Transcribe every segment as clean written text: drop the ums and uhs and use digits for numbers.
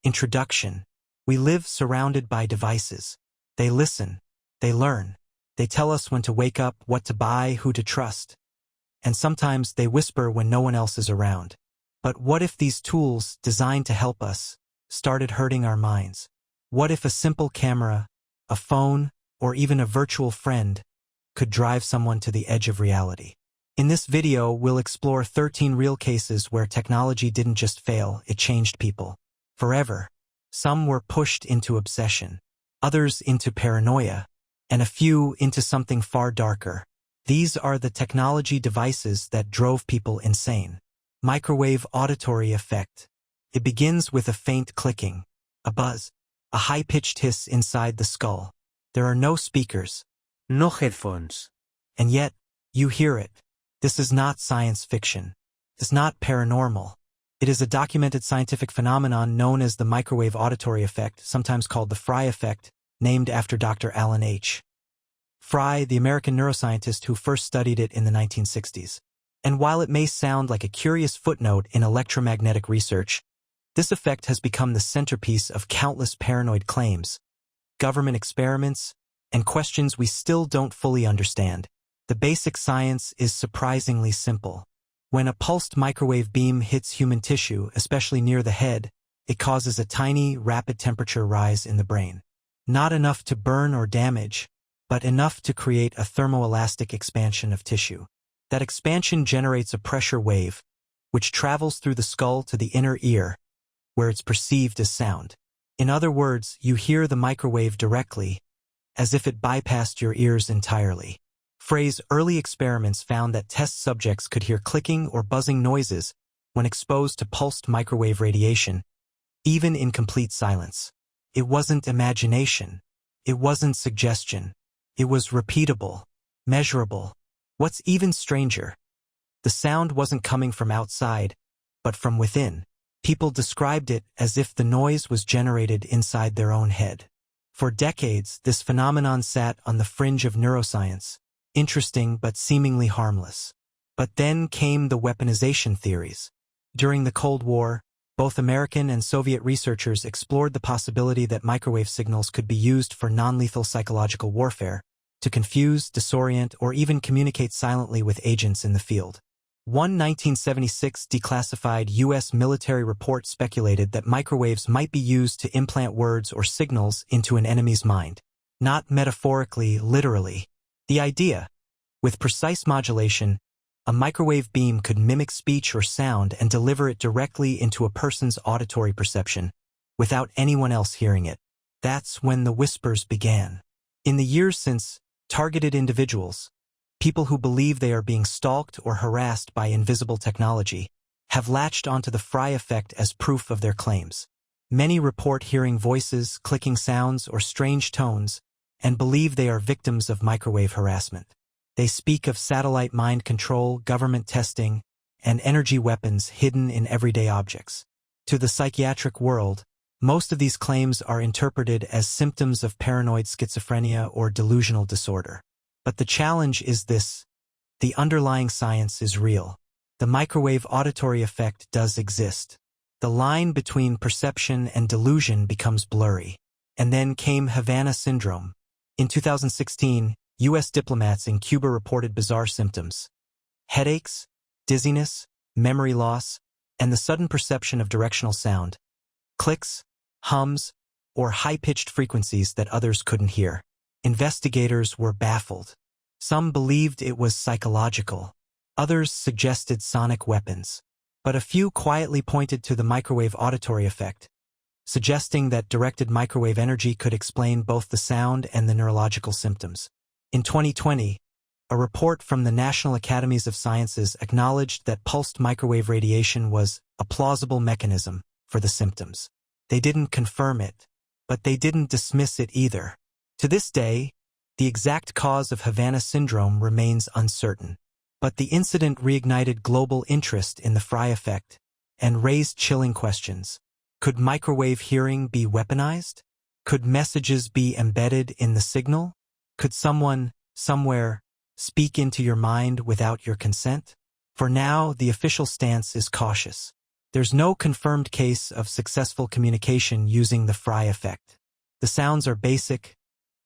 Introduction. We live surrounded by devices. They listen. They learn. They tell us when to wake up, what to buy, who to trust. And sometimes they whisper when no one else is around. But what if these tools, designed to help us, started hurting our minds? What if a simple camera, a phone, or even a virtual friend could drive someone to the edge of reality? In this video, we'll explore 13 real cases where technology didn't just fail, it changed people forever. Some were pushed into obsession, others into paranoia, and a few into something far darker. These are the technology devices that drove people insane. Microwave auditory effect. It begins with a faint clicking, a buzz, a high-pitched hiss inside the skull. There are no speakers, no headphones, and yet you hear it. This is not science fiction. It's not paranormal. It is a documented scientific phenomenon known as the microwave auditory effect, sometimes called the Fry effect, named after Dr. Alan H. Fry, the American neuroscientist who first studied it in the 1960s. And while it may sound like a curious footnote in electromagnetic research, this effect has become the centerpiece of countless paranoid claims, government experiments, and questions we still don't fully understand. The basic science is surprisingly simple. When a pulsed microwave beam hits human tissue, especially near the head, it causes a tiny, rapid temperature rise in the brain. Not enough to burn or damage, but enough to create a thermoelastic expansion of tissue. That expansion generates a pressure wave, which travels through the skull to the inner ear, where it's perceived as sound. In other words, you hear the microwave directly, as if it bypassed your ears entirely. Frey's early experiments found that test subjects could hear clicking or buzzing noises when exposed to pulsed microwave radiation, even in complete silence. It wasn't imagination. It wasn't suggestion. It was repeatable, measurable. What's even stranger, the sound wasn't coming from outside, but from within. People described it as if the noise was generated inside their own head. For decades, this phenomenon sat on the fringe of neuroscience, interesting but seemingly harmless. But then came the weaponization theories. During the Cold War, both American and Soviet researchers explored the possibility that microwave signals could be used for non-lethal psychological warfare, to confuse, disorient, or even communicate silently with agents in the field. One 1976 declassified U.S. military report speculated that microwaves might be used to implant words or signals into an enemy's mind. Not metaphorically, literally. The idea, with precise modulation, a microwave beam could mimic speech or sound and deliver it directly into a person's auditory perception, without anyone else hearing it. That's when the whispers began. In the years since, targeted individuals, people who believe they are being stalked or harassed by invisible technology, have latched onto the Fry effect as proof of their claims. Many report hearing voices, clicking sounds, or strange tones, and believe they are victims of microwave harassment. They speak of satellite mind control, government testing, and energy weapons hidden in everyday objects. To the psychiatric world, most of these claims are interpreted as symptoms of paranoid schizophrenia or delusional disorder. But the challenge is this: the underlying science is real. The microwave auditory effect does exist. The line between perception and delusion becomes blurry. And then came Havana Syndrome. In 2016, U.S. diplomats in Cuba reported bizarre symptoms: headaches, dizziness, memory loss, and the sudden perception of directional sound, clicks, hums, or high-pitched frequencies that others couldn't hear. Investigators were baffled. Some believed it was psychological. Others suggested sonic weapons. But a few quietly pointed to the microwave auditory effect, suggesting that directed microwave energy could explain both the sound and the neurological symptoms. In 2020, a report from the National Academies of Sciences acknowledged that pulsed microwave radiation was a plausible mechanism for the symptoms. They didn't confirm it, but they didn't dismiss it either. To this day, the exact cause of Havana Syndrome remains uncertain. But the incident reignited global interest in the Fry effect and raised chilling questions. Could microwave hearing be weaponized? Could messages be embedded in the signal? Could someone, somewhere, speak into your mind without your consent? For now, the official stance is cautious. There's no confirmed case of successful communication using the Fry effect. The sounds are basic,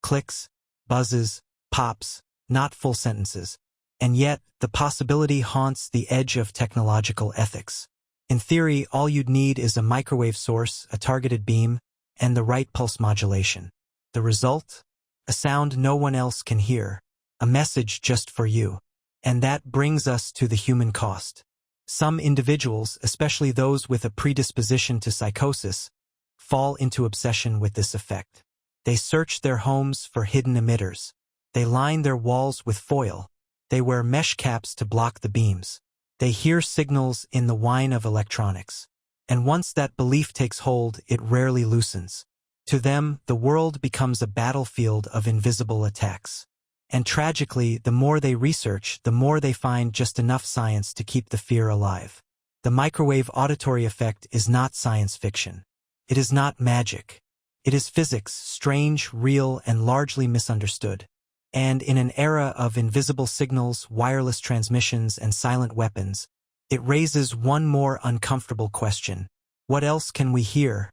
clicks, buzzes, pops, not full sentences. And yet, the possibility haunts the edge of technological ethics. In theory, all you'd need is a microwave source, a targeted beam, and the right pulse modulation. The result? A sound no one else can hear. A message just for you. And that brings us to the human cost. Some individuals, especially those with a predisposition to psychosis, fall into obsession with this effect. They search their homes for hidden emitters. They line their walls with foil. They wear mesh caps to block the beams. They hear signals in the whine of electronics. And once that belief takes hold, it rarely loosens. To them, the world becomes a battlefield of invisible attacks. And tragically, the more they research, the more they find just enough science to keep the fear alive. The microwave auditory effect is not science fiction. It is not magic. It is physics, strange, real, and largely misunderstood. And in an era of invisible signals, wireless transmissions, and silent weapons, it raises one more uncomfortable question. What else can we hear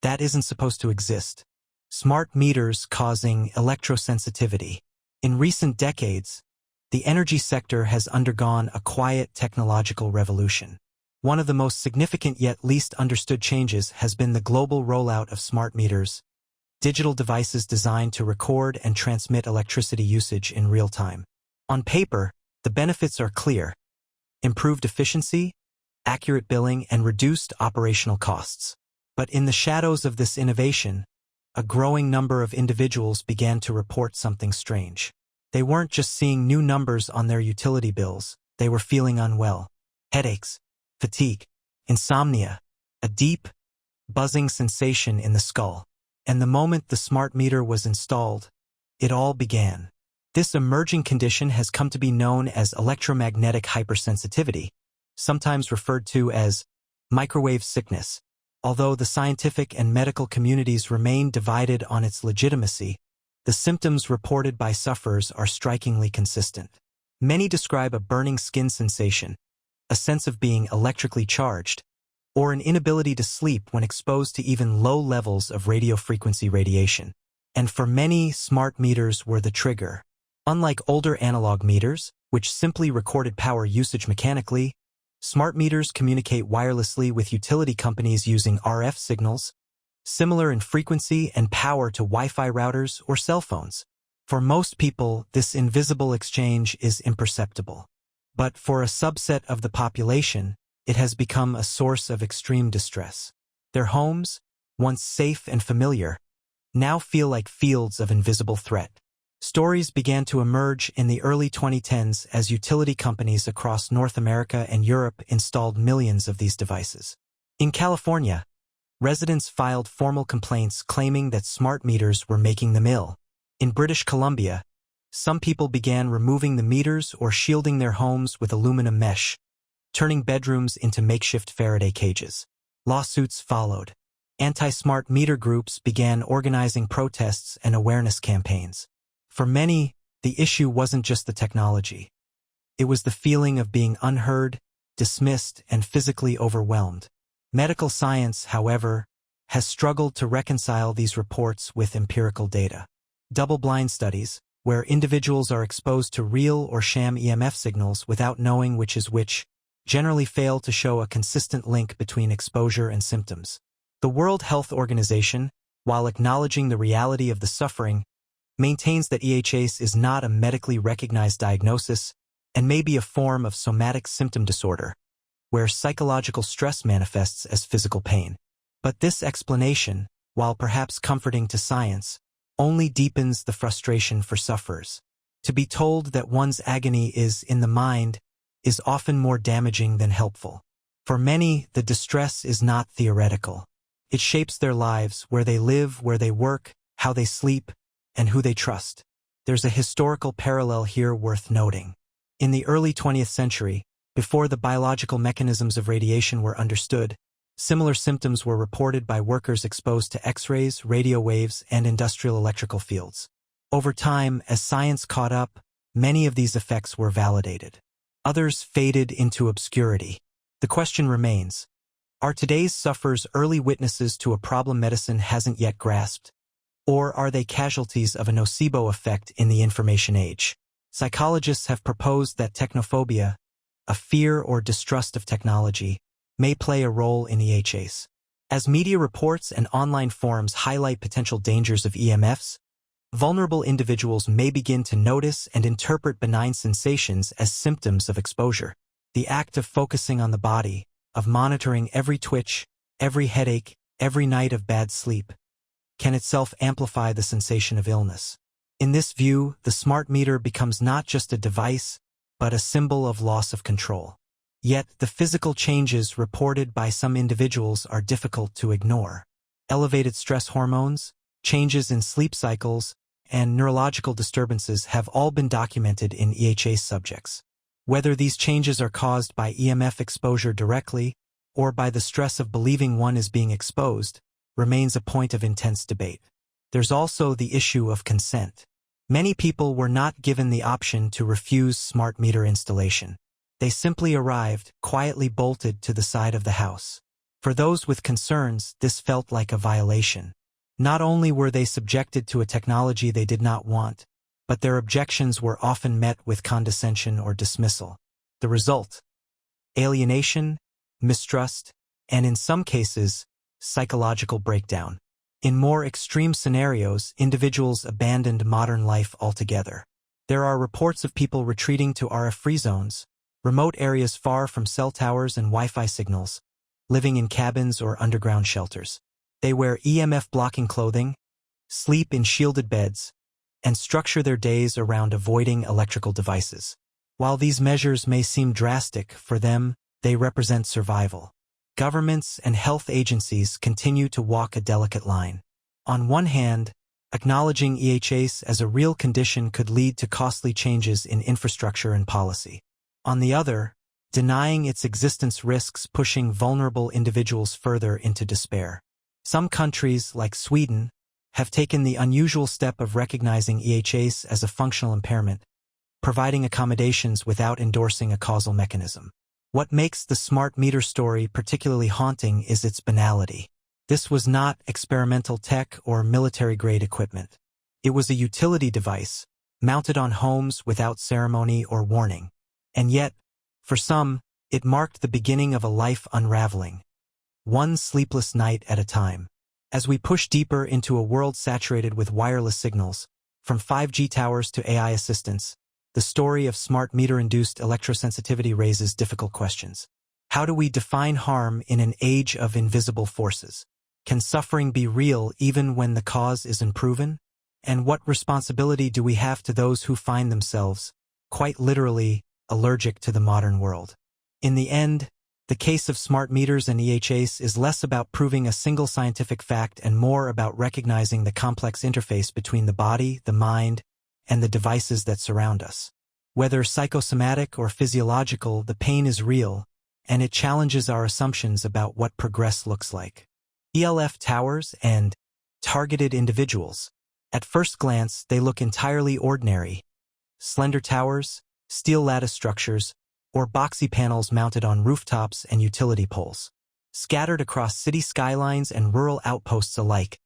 that isn't supposed to exist? Smart meters causing electrosensitivity. In recent decades, the energy sector has undergone a quiet technological revolution. One of the most significant yet least understood changes has been the global rollout of smart meters, digital devices designed to record and transmit electricity usage in real time. On paper, the benefits are clear: improved efficiency, accurate billing, and reduced operational costs. But in the shadows of this innovation, a growing number of individuals began to report something strange. They weren't just seeing new numbers on their utility bills, they were feeling unwell. Headaches, fatigue, insomnia, a deep, buzzing sensation in the skull. And the moment the smart meter was installed, it all began. This emerging condition has come to be known as electromagnetic hypersensitivity, sometimes referred to as microwave sickness. Although the scientific and medical communities remain divided on its legitimacy, the symptoms reported by sufferers are strikingly consistent. Many describe a burning skin sensation, a sense of being electrically charged, or an inability to sleep when exposed to even low levels of radiofrequency radiation. And for many, smart meters were the trigger. Unlike older analog meters, which simply recorded power usage mechanically, smart meters communicate wirelessly with utility companies using RF signals, similar in frequency and power to Wi-Fi routers or cell phones. For most people, this invisible exchange is imperceptible. But for a subset of the population, it has become a source of extreme distress. Their homes, once safe and familiar, now feel like fields of invisible threat. Stories began to emerge in the early 2010s as utility companies across North America and Europe installed millions of these devices. In California, residents filed formal complaints claiming that smart meters were making them ill. In British Columbia, some people began removing the meters or shielding their homes with aluminum mesh, turning bedrooms into makeshift Faraday cages. Lawsuits followed. Anti-smart meter groups began organizing protests and awareness campaigns. For many, the issue wasn't just the technology. It was the feeling of being unheard, dismissed, and physically overwhelmed. Medical science, however, has struggled to reconcile these reports with empirical data. Double-blind studies, where individuals are exposed to real or sham EMF signals without knowing which is which, generally fail to show a consistent link between exposure and symptoms. The World Health Organization, while acknowledging the reality of the suffering, maintains that EHS is not a medically recognized diagnosis and may be a form of somatic symptom disorder, where psychological stress manifests as physical pain. But this explanation, while perhaps comforting to science, only deepens the frustration for sufferers. To be told that one's agony is in the mind is often more damaging than helpful. For many, the distress is not theoretical. It shapes their lives, where they live, where they work, how they sleep, and who they trust. There's a historical parallel here worth noting. In the early 20th century, before the biological mechanisms of radiation were understood, similar symptoms were reported by workers exposed to X-rays, radio waves, and industrial electrical fields. Over time, as science caught up, many of these effects were validated. Others faded into obscurity. The question remains, Are today's sufferers early witnesses to a problem medicine hasn't yet grasped? Or are they casualties of a nocebo effect in the information age? Psychologists have proposed that technophobia, a fear or distrust of technology, may play a role in EHAs. As media reports and online forums highlight potential dangers of EMFs, vulnerable individuals may begin to notice and interpret benign sensations as symptoms of exposure. The act of focusing on the body, of monitoring every twitch, every headache, every night of bad sleep, can itself amplify the sensation of illness. In this view, the smart meter becomes not just a device, but a symbol of loss of control. Yet, the physical changes reported by some individuals are difficult to ignore. Elevated stress hormones, changes in sleep cycles, and neurological disturbances have all been documented in EHA subjects. Whether these changes are caused by EMF exposure directly or by the stress of believing one is being exposed remains a point of intense debate. There's also the issue of consent. Many people were not given the option to refuse smart meter installation. They simply arrived, quietly bolted to the side of the house. For those with concerns, this felt like a violation. Not only were they subjected to a technology they did not want, but their objections were often met with condescension or dismissal. The result: alienation, mistrust, and in some cases, psychological breakdown. In more extreme scenarios, individuals abandoned modern life altogether. There are reports of people retreating to RF-free zones, remote areas far from cell towers and Wi-Fi signals, living in cabins or underground shelters. They wear EMF-blocking clothing, sleep in shielded beds, and structure their days around avoiding electrical devices. While these measures may seem drastic, for them, they represent survival. Governments and health agencies continue to walk a delicate line. On one hand, acknowledging EHAs as a real condition could lead to costly changes in infrastructure and policy. On the other, denying its existence risks pushing vulnerable individuals further into despair. Some countries, like Sweden, have taken the unusual step of recognizing EHAs as a functional impairment, providing accommodations without endorsing a causal mechanism. What makes the smart meter story particularly haunting is its banality. This was not experimental tech or military-grade equipment. It was a utility device, mounted on homes without ceremony or warning. And yet, for some, it marked the beginning of a life unraveling, one sleepless night at a time. As we push deeper into a world saturated with wireless signals, from 5G towers to AI assistants, the story of smart meter-induced electrosensitivity raises difficult questions. How do we define harm in an age of invisible forces? Can suffering be real even when the cause is unproven? And what responsibility do we have to those who find themselves, quite literally, allergic to the modern world? In the end, the case of smart meters and EHAs is less about proving a single scientific fact and more about recognizing the complex interface between the body, the mind, and the devices that surround us. Whether psychosomatic or physiological, the pain is real, and it challenges our assumptions about what progress looks like. ELF towers and targeted individuals. At first glance, they look entirely ordinary. Slender towers, steel lattice structures, or boxy panels mounted on rooftops and utility poles. Scattered across city skylines and rural outposts alike,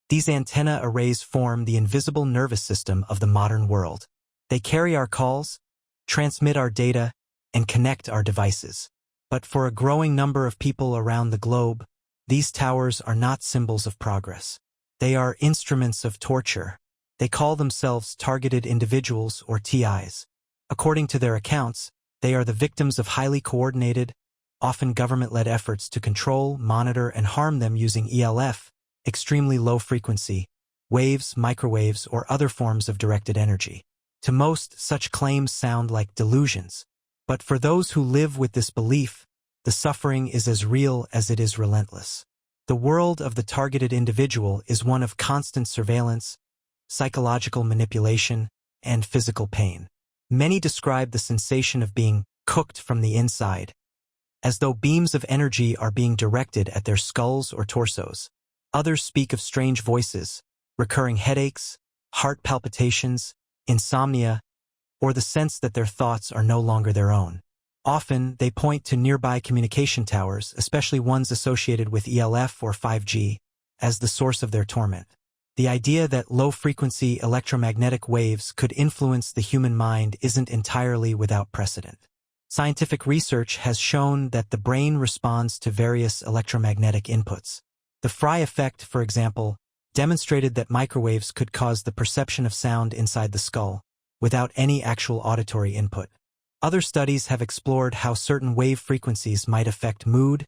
these antenna arrays form the invisible nervous system of the modern world. They carry our calls, transmit our data, and connect our devices. But for a growing number of people around the globe, these towers are not symbols of progress. They are instruments of torture. They call themselves targeted individuals or TIs. According to their accounts, they are the victims of highly coordinated, often government-led efforts to control, monitor, and harm them using ELF, extremely low-frequency, waves, microwaves, or other forms of directed energy. To most, such claims sound like delusions. But for those who live with this belief, the suffering is as real as it is relentless. The world of the targeted individual is one of constant surveillance, psychological manipulation, and physical pain. Many describe the sensation of being cooked from the inside, as though beams of energy are being directed at their skulls or torsos. Others speak of strange voices, recurring headaches, heart palpitations, insomnia, or the sense that their thoughts are no longer their own. Often, they point to nearby communication towers, especially ones associated with ELF or 5G, as the source of their torment. The idea that low-frequency electromagnetic waves could influence the human mind isn't entirely without precedent. Scientific research has shown that the brain responds to various electromagnetic inputs. The Fry effect, for example, demonstrated that microwaves could cause the perception of sound inside the skull, without any actual auditory input. Other studies have explored how certain wave frequencies might affect mood,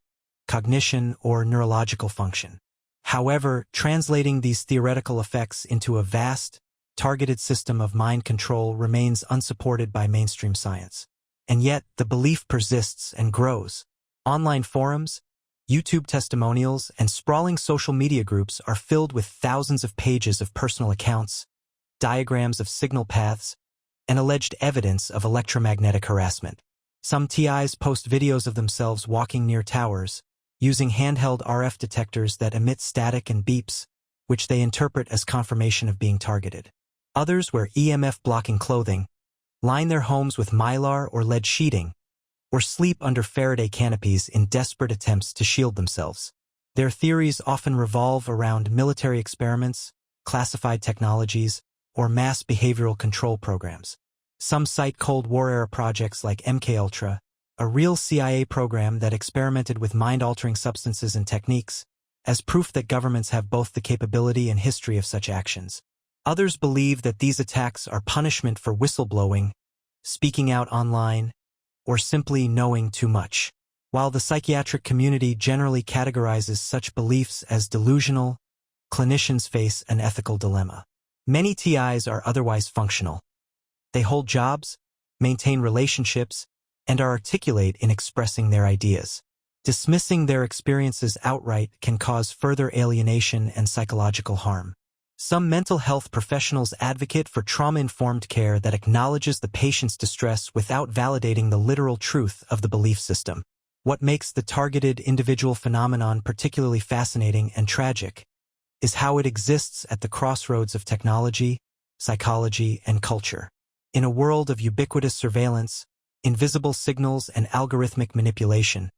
cognition, or neurological function. However, translating these theoretical effects into a vast, targeted system of mind control remains unsupported by mainstream science. And yet, the belief persists and grows. Online forums, YouTube testimonials, and sprawling social media groups are filled with thousands of pages of personal accounts, diagrams of signal paths, and alleged evidence of electromagnetic harassment. Some TIs post videos of themselves walking near towers, using handheld RF detectors that emit static and beeps, which they interpret as confirmation of being targeted. Others wear EMF-blocking clothing, line their homes with mylar or lead sheeting, or sleep under Faraday canopies in desperate attempts to shield themselves. Their theories often revolve around military experiments, classified technologies, or mass behavioral control programs. Some cite Cold War-era projects like MKUltra, a real CIA program that experimented with mind-altering substances and techniques, as proof that governments have both the capability and history of such actions. Others believe that these attacks are punishment for whistleblowing, speaking out online, or simply knowing too much. While the psychiatric community generally categorizes such beliefs as delusional, clinicians face an ethical dilemma. Many TIs are otherwise functional. They hold jobs, maintain relationships, and are articulate in expressing their ideas. Dismissing their experiences outright can cause further alienation and psychological harm. Some mental health professionals advocate for trauma-informed care that acknowledges the patient's distress without validating the literal truth of the belief system. What makes the targeted individual phenomenon particularly fascinating and tragic is how it exists at the crossroads of technology, psychology, and culture. In a world of ubiquitous surveillance, invisible signals, and algorithmic manipulation,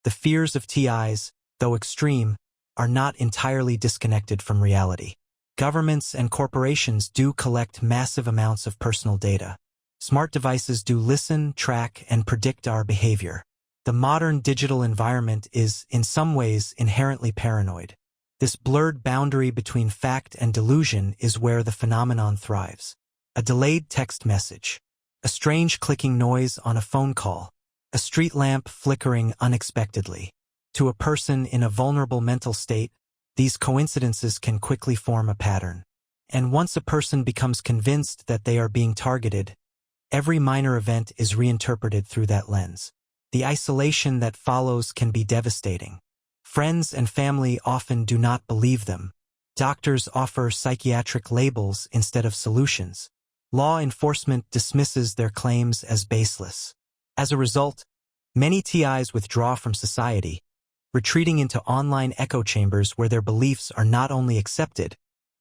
the fears of TIs, though extreme, are not entirely disconnected from reality. Governments and corporations do collect massive amounts of personal data. Smart devices do listen, track, and predict our behavior. The modern digital environment is, in some ways, inherently paranoid. This blurred boundary between fact and delusion is where the phenomenon thrives. A delayed text message, a strange clicking noise on a phone call, a street lamp flickering unexpectedly. To a person in a vulnerable mental state, these coincidences can quickly form a pattern. And once a person becomes convinced that they are being targeted, every minor event is reinterpreted through that lens. The isolation that follows can be devastating. Friends and family often do not believe them. Doctors offer psychiatric labels instead of solutions. Law enforcement dismisses their claims as baseless. As a result, many TIs withdraw from society, retreating into online echo chambers where their beliefs are not only accepted,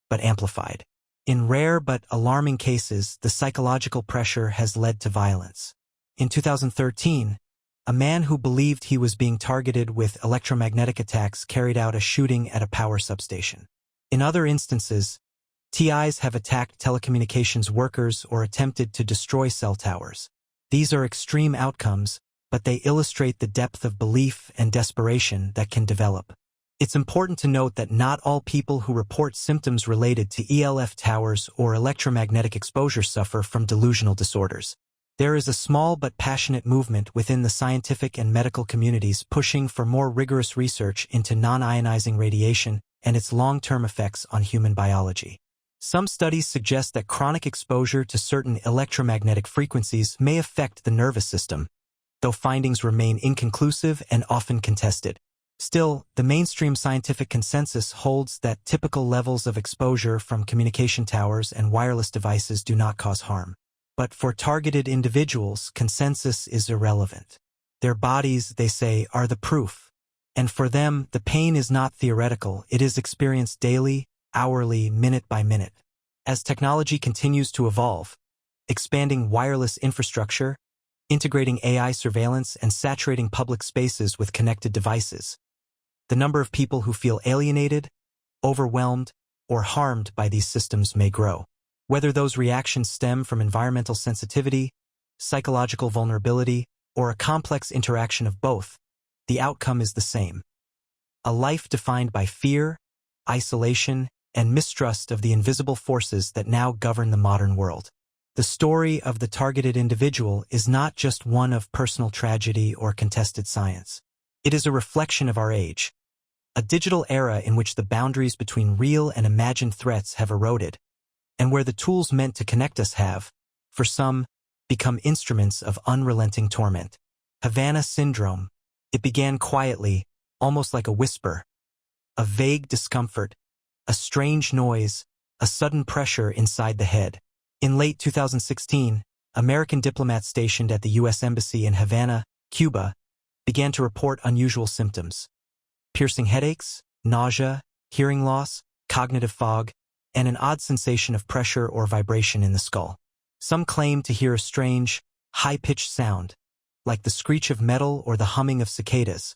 but amplified. In rare but alarming cases, the psychological pressure has led to violence. In 2013, a man who believed he was being targeted with electromagnetic attacks carried out a shooting at a power substation. In other instances, TIs have attacked telecommunications workers or attempted to destroy cell towers. These are extreme outcomes, but they illustrate the depth of belief and desperation that can develop. It's important to note that not all people who report symptoms related to ELF towers or electromagnetic exposure suffer from delusional disorders. There is a small but passionate movement within the scientific and medical communities pushing for more rigorous research into non-ionizing radiation and its long-term effects on human biology. Some studies suggest that chronic exposure to certain electromagnetic frequencies may affect the nervous system, though findings remain inconclusive and often contested. Still, the mainstream scientific consensus holds that typical levels of exposure from communication towers and wireless devices do not cause harm. But for targeted individuals, consensus is irrelevant. Their bodies, they say, are the proof. And for them, the pain is not theoretical, it is experienced daily, hourly, minute by minute. As technology continues to evolve, expanding wireless infrastructure, integrating AI surveillance and saturating public spaces with connected devices. The number of people who feel alienated, overwhelmed, or harmed by these systems may grow. Whether those reactions stem from environmental sensitivity, psychological vulnerability, or a complex interaction of both, the outcome is the same. A life defined by fear, isolation, and mistrust of the invisible forces that now govern the modern world. The story of the targeted individual is not just one of personal tragedy or contested science. It is a reflection of our age, a digital era in which the boundaries between real and imagined threats have eroded, and where the tools meant to connect us have, for some, become instruments of unrelenting torment. Havana Syndrome. It began quietly, almost like a whisper. A vague discomfort, a strange noise, a sudden pressure inside the head. In late 2016, American diplomats stationed at the U.S. Embassy in Havana, Cuba, began to report unusual symptoms. Piercing headaches, nausea, hearing loss, cognitive fog, and an odd sensation of pressure or vibration in the skull. Some claimed to hear a strange, high-pitched sound, like the screech of metal or the humming of cicadas,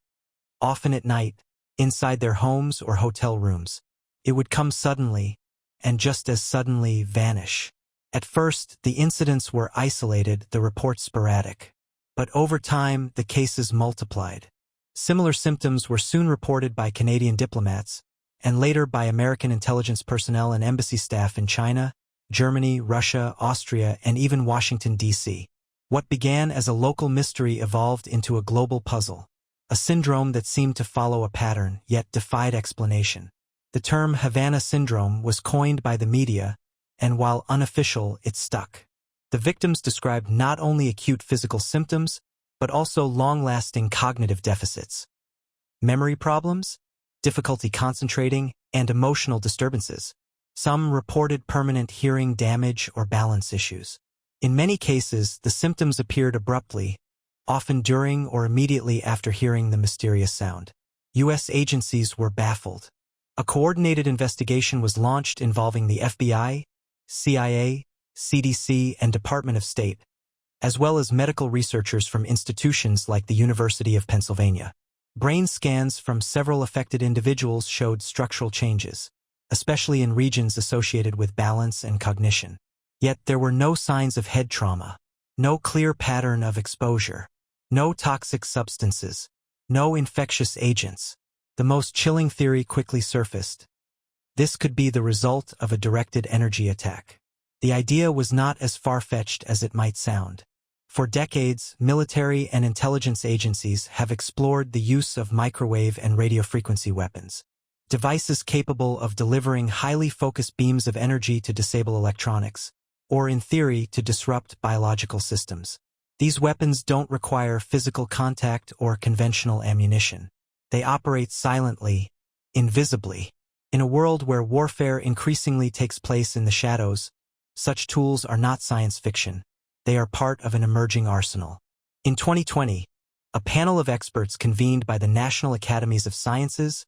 often at night, inside their homes or hotel rooms. It would come suddenly, and just as suddenly vanish. At first, the incidents were isolated, the reports sporadic. But over time, the cases multiplied. Similar symptoms were soon reported by Canadian diplomats, and later by American intelligence personnel and embassy staff in China, Germany, Russia, Austria, and even Washington, D.C. What began as a local mystery evolved into a global puzzle, a syndrome that seemed to follow a pattern, yet defied explanation. The term Havana Syndrome was coined by the media, and while unofficial, it stuck. The victims described not only acute physical symptoms, but also long-lasting cognitive deficits. Memory problems, difficulty concentrating, and emotional disturbances. Some reported permanent hearing damage or balance issues. In many cases, the symptoms appeared abruptly, often during or immediately after hearing the mysterious sound. U.S. agencies were baffled. A coordinated investigation was launched involving the FBI, CIA, CDC, and Department of State, as well as medical researchers from institutions like the University of Pennsylvania. Brain scans from several affected individuals showed structural changes, especially in regions associated with balance and cognition. Yet there were no signs of head trauma, no clear pattern of exposure, no toxic substances, no infectious agents. The most chilling theory quickly surfaced. This could be the result of a directed energy attack. The idea was not as far-fetched as it might sound. For decades, military and intelligence agencies have explored the use of microwave and radiofrequency weapons, devices capable of delivering highly focused beams of energy to disable electronics, or in theory to disrupt biological systems. These weapons don't require physical contact or conventional ammunition. They operate silently, invisibly. In a world where warfare increasingly takes place in the shadows, such tools are not science fiction. They are part of an emerging arsenal. In 2020, a panel of experts convened by the National Academies of Sciences,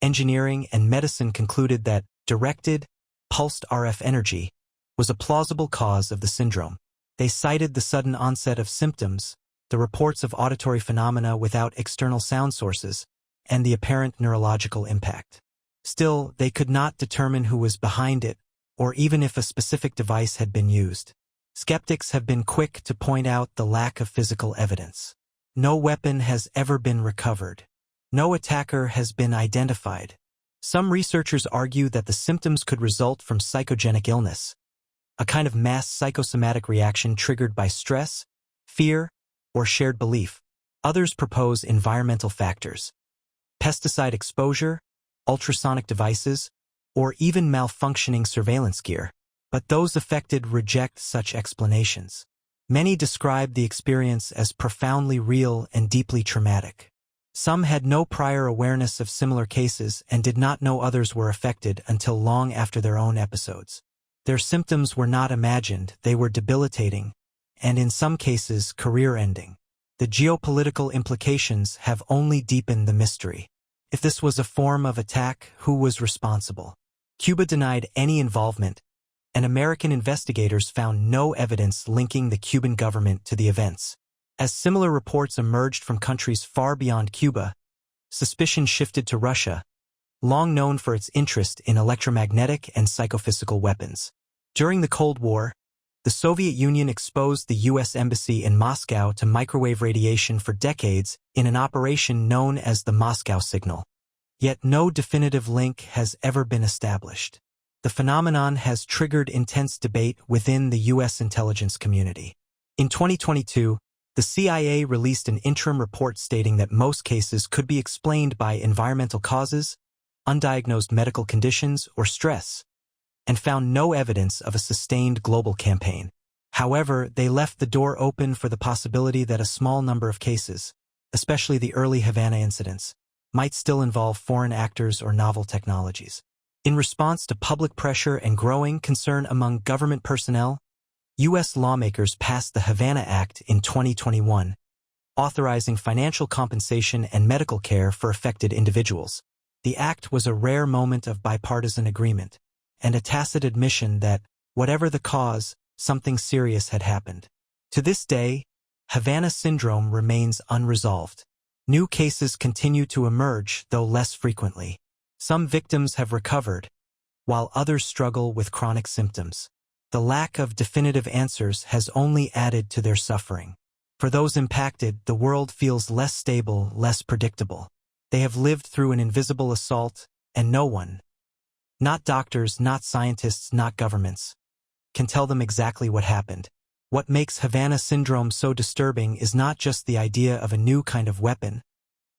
Engineering, and Medicine concluded that directed, pulsed RF energy was a plausible cause of the syndrome. They cited the sudden onset of symptoms, the reports of auditory phenomena without external sound sources, and the apparent neurological impact. Still, they could not determine who was behind it, or even if a specific device had been used. Skeptics have been quick to point out the lack of physical evidence. No weapon has ever been recovered. No attacker has been identified. Some researchers argue that the symptoms could result from psychogenic illness, a kind of mass psychosomatic reaction triggered by stress, fear, or shared belief. Others propose environmental factors, pesticide exposure, ultrasonic devices, or even malfunctioning surveillance gear. But those affected reject such explanations. Many describe the experience as profoundly real and deeply traumatic. Some had no prior awareness of similar cases and did not know others were affected until long after their own episodes. Their symptoms were not imagined, they were debilitating, and in some cases career-ending. The geopolitical implications have only deepened the mystery. If this was a form of attack, who was responsible? Cuba denied any involvement, and American investigators found no evidence linking the Cuban government to the events. As similar reports emerged from countries far beyond Cuba, suspicion shifted to Russia, long known for its interest in electromagnetic and psychophysical weapons. During the Cold War, the Soviet Union exposed the U.S. Embassy in Moscow to microwave radiation for decades in an operation known as the Moscow Signal. Yet no definitive link has ever been established. The phenomenon has triggered intense debate within the U.S. intelligence community. In 2022, the CIA released an interim report stating that most cases could be explained by environmental causes, undiagnosed medical conditions, or stress, and found no evidence of a sustained global campaign. However, they left the door open for the possibility that a small number of cases, especially the early Havana incidents, might still involve foreign actors or novel technologies. In response to public pressure and growing concern among government personnel, U.S. lawmakers passed the Havana Act in 2021, authorizing financial compensation and medical care for affected individuals. The act was a rare moment of bipartisan agreement, and a tacit admission that, whatever the cause, something serious had happened. To this day, Havana Syndrome remains unresolved. New cases continue to emerge, though less frequently. Some victims have recovered, while others struggle with chronic symptoms. The lack of definitive answers has only added to their suffering. For those impacted, the world feels less stable, less predictable. They have lived through an invisible assault, and no one, not doctors, not scientists, not governments, can tell them exactly what happened. What makes Havana Syndrome so disturbing is not just the idea of a new kind of weapon,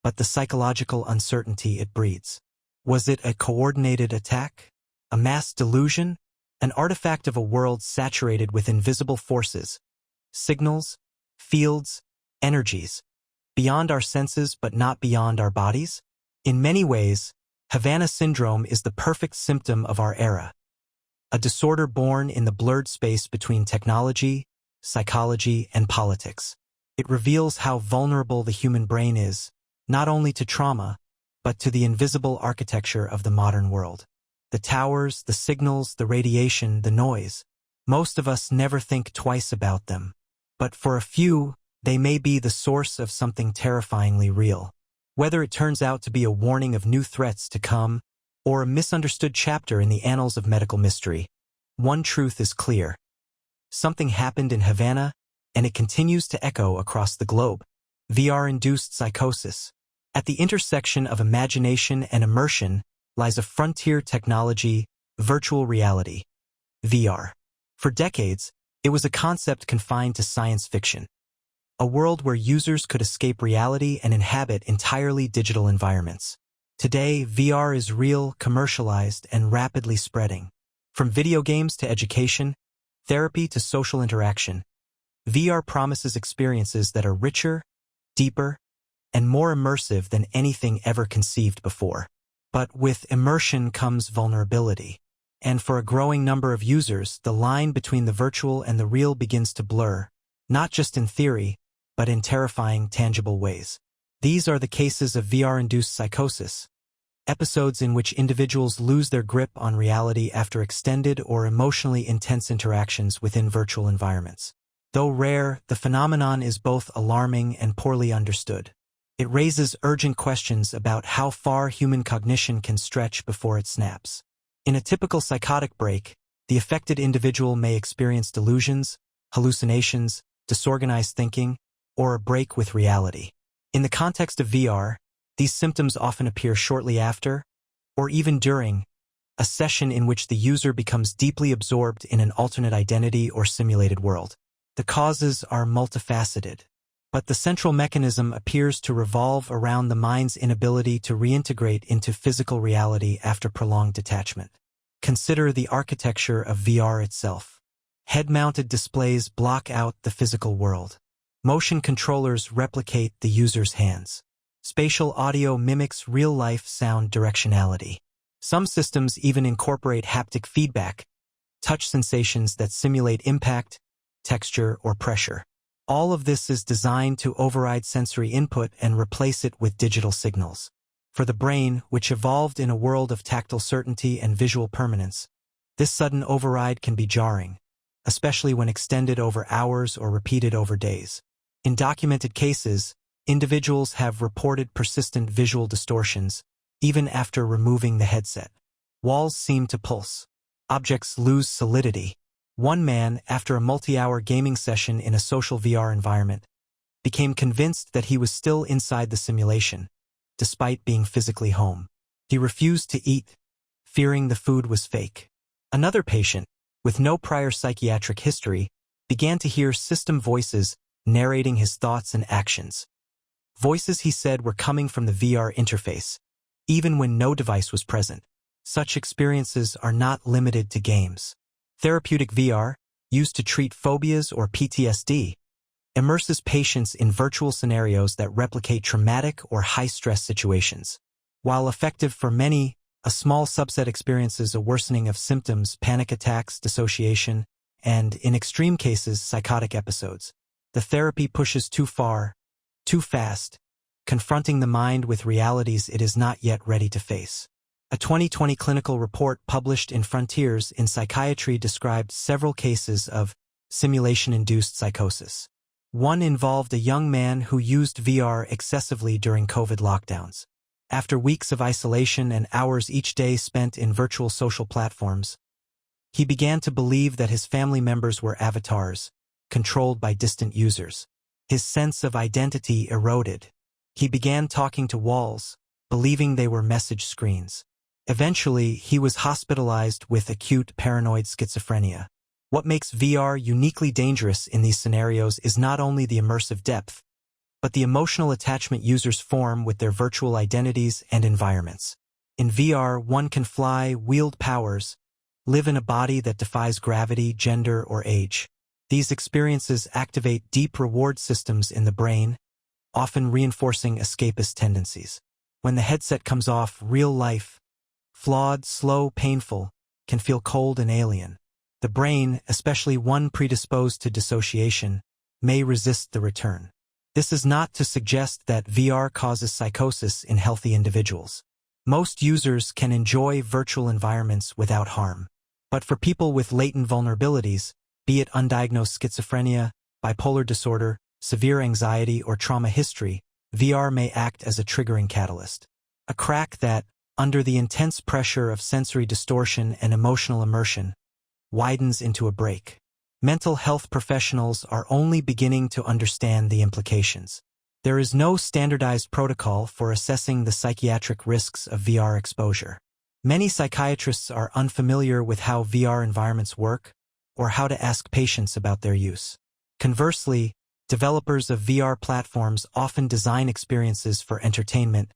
but the psychological uncertainty it breeds. Was it a coordinated attack? A mass delusion? An artifact of a world saturated with invisible forces, signals, fields, energies, beyond our senses but not beyond our bodies? In many ways, Havana Syndrome is the perfect symptom of our era, a disorder born in the blurred space between technology, psychology, and politics. It reveals how vulnerable the human brain is, not only to trauma, but to the invisible architecture of the modern world. The towers, the signals, the radiation, the noise. Most of us never think twice about them. But for a few, they may be the source of something terrifyingly real. Whether it turns out to be a warning of new threats to come, or a misunderstood chapter in the annals of medical mystery, one truth is clear. Something happened in Havana, and it continues to echo across the globe. VR-Induced Psychosis. At the intersection of imagination and immersion lies a frontier technology, virtual reality, VR. For decades, it was a concept confined to science fiction, a world where users could escape reality and inhabit entirely digital environments. Today, VR is real, commercialized, and rapidly spreading. From video games to education, therapy to social interaction, VR promises experiences that are richer, deeper, and more immersive than anything ever conceived before. But with immersion comes vulnerability. And for a growing number of users, the line between the virtual and the real begins to blur, not just in theory, but in terrifying, tangible ways. These are the cases of VR-induced psychosis, episodes in which individuals lose their grip on reality after extended or emotionally intense interactions within virtual environments. Though rare, the phenomenon is both alarming and poorly understood. It raises urgent questions about how far human cognition can stretch before it snaps. In a typical psychotic break, the affected individual may experience delusions, hallucinations, disorganized thinking, or a break with reality. In the context of VR, these symptoms often appear shortly after, or even during, a session in which the user becomes deeply absorbed in an alternate identity or simulated world. The causes are multifaceted, but the central mechanism appears to revolve around the mind's inability to reintegrate into physical reality after prolonged detachment. Consider the architecture of VR itself. Head-mounted displays block out the physical world. Motion controllers replicate the user's hands. Spatial audio mimics real-life sound directionality. Some systems even incorporate haptic feedback, touch sensations that simulate impact, texture, or pressure. All of this is designed to override sensory input and replace it with digital signals. For the brain, which evolved in a world of tactile certainty and visual permanence, this sudden override can be jarring, especially when extended over hours or repeated over days. In documented cases, individuals have reported persistent visual distortions, even after removing the headset. Walls seem to pulse. Objects lose solidity. One man, after a multi-hour gaming session in a social VR environment, became convinced that he was still inside the simulation, despite being physically home. He refused to eat, fearing the food was fake. Another patient, with no prior psychiatric history, began to hear system voices narrating his thoughts and actions. Voices, he said, were coming from the VR interface, even when no device was present. Such experiences are not limited to games. Therapeutic VR, used to treat phobias or PTSD, immerses patients in virtual scenarios that replicate traumatic or high-stress situations. While effective for many, a small subset experiences a worsening of symptoms, panic attacks, dissociation, and, in extreme cases, psychotic episodes. The therapy pushes too far, too fast, confronting the mind with realities it is not yet ready to face. A 2020 clinical report published in Frontiers in Psychiatry described several cases of simulation-induced psychosis. One involved a young man who used VR excessively during COVID lockdowns. After weeks of isolation and hours each day spent in virtual social platforms, he began to believe that his family members were avatars, controlled by distant users. His sense of identity eroded. He began talking to walls, believing they were message screens. Eventually, he was hospitalized with acute paranoid schizophrenia. What makes VR uniquely dangerous in these scenarios is not only the immersive depth, but the emotional attachment users form with their virtual identities and environments. In VR, one can fly, wield powers, live in a body that defies gravity, gender, or age. These experiences activate deep reward systems in the brain, often reinforcing escapist tendencies. When the headset comes off, real life, flawed, slow, painful, can feel cold and alien. The brain, especially one predisposed to dissociation, may resist the return. This is not to suggest that VR causes psychosis in healthy individuals. Most users can enjoy virtual environments without harm. But for people with latent vulnerabilities, be it undiagnosed schizophrenia, bipolar disorder, severe anxiety, or trauma history, VR may act as a triggering catalyst. A crack that, under the intense pressure of sensory distortion and emotional immersion, widens into a break. Mental health professionals are only beginning to understand the implications. There is no standardized protocol for assessing the psychiatric risks of VR exposure. Many psychiatrists are unfamiliar with how VR environments work or how to ask patients about their use. Conversely, developers of VR platforms often design experiences for entertainment,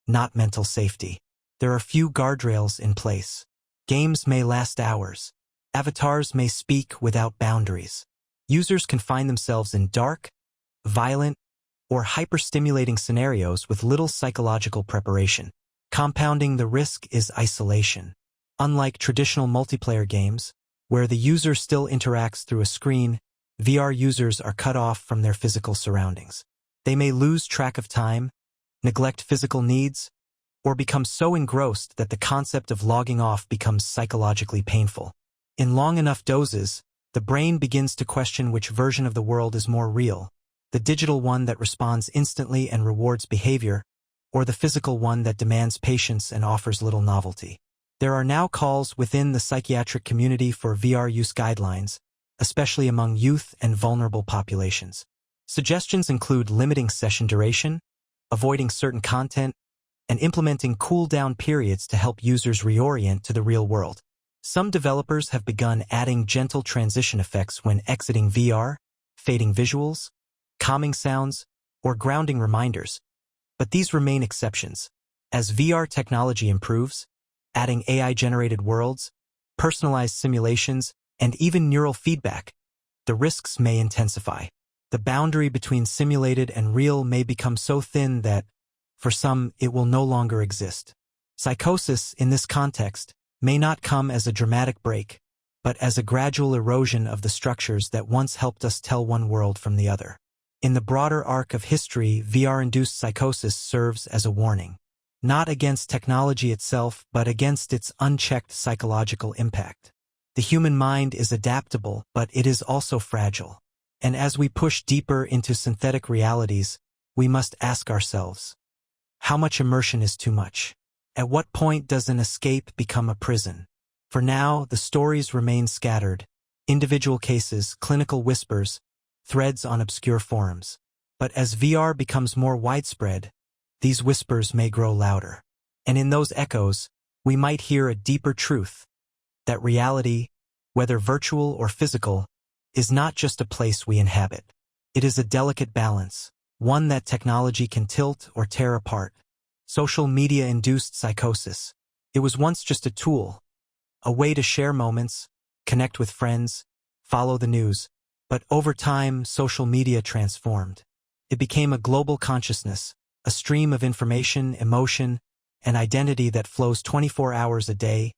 not mental safety. There are few guardrails in place. Games may last hours. Avatars may speak without boundaries. Users can find themselves in dark, violent, or hyper-stimulating scenarios with little psychological preparation. Compounding the risk is isolation. Unlike traditional multiplayer games, where the user still interacts through a screen, VR users are cut off from their physical surroundings. They may lose track of time, neglect physical needs, or become so engrossed that the concept of logging off becomes psychologically painful. In long enough doses, the brain begins to question which version of the world is more real, the digital one that responds instantly and rewards behavior, or the physical one that demands patience and offers little novelty. There are now calls within the psychiatric community for VR use guidelines, especially among youth and vulnerable populations. Suggestions include limiting session duration, avoiding certain content, and implementing cool-down periods to help users reorient to the real world. Some developers have begun adding gentle transition effects when exiting VR, fading visuals, calming sounds, or grounding reminders, but these remain exceptions. As VR technology improves, adding AI-generated worlds, personalized simulations, and even neural feedback, the risks may intensify. The boundary between simulated and real may become so thin that, for some, it will no longer exist. Psychosis, in this context, may not come as a dramatic break, but as a gradual erosion of the structures that once helped us tell one world from the other. In the broader arc of history, VR-induced psychosis serves as a warning, not against technology itself, but against its unchecked psychological impact. The human mind is adaptable, but it is also fragile. And as we push deeper into synthetic realities, we must ask ourselves, how much immersion is too much? At what point does an escape become a prison? For now, the stories remain scattered, individual cases, clinical whispers, threads on obscure forums. But as VR becomes more widespread, these whispers may grow louder. And in those echoes, we might hear a deeper truth, that reality, whether virtual or physical, is not just a place we inhabit. It is a delicate balance, one that technology can tilt or tear apart. Social media-induced psychosis. It was once just a tool, a way to share moments, connect with friends, follow the news. But over time, social media transformed. It became a global consciousness, a stream of information, emotion, and identity that flows 24 hours a day,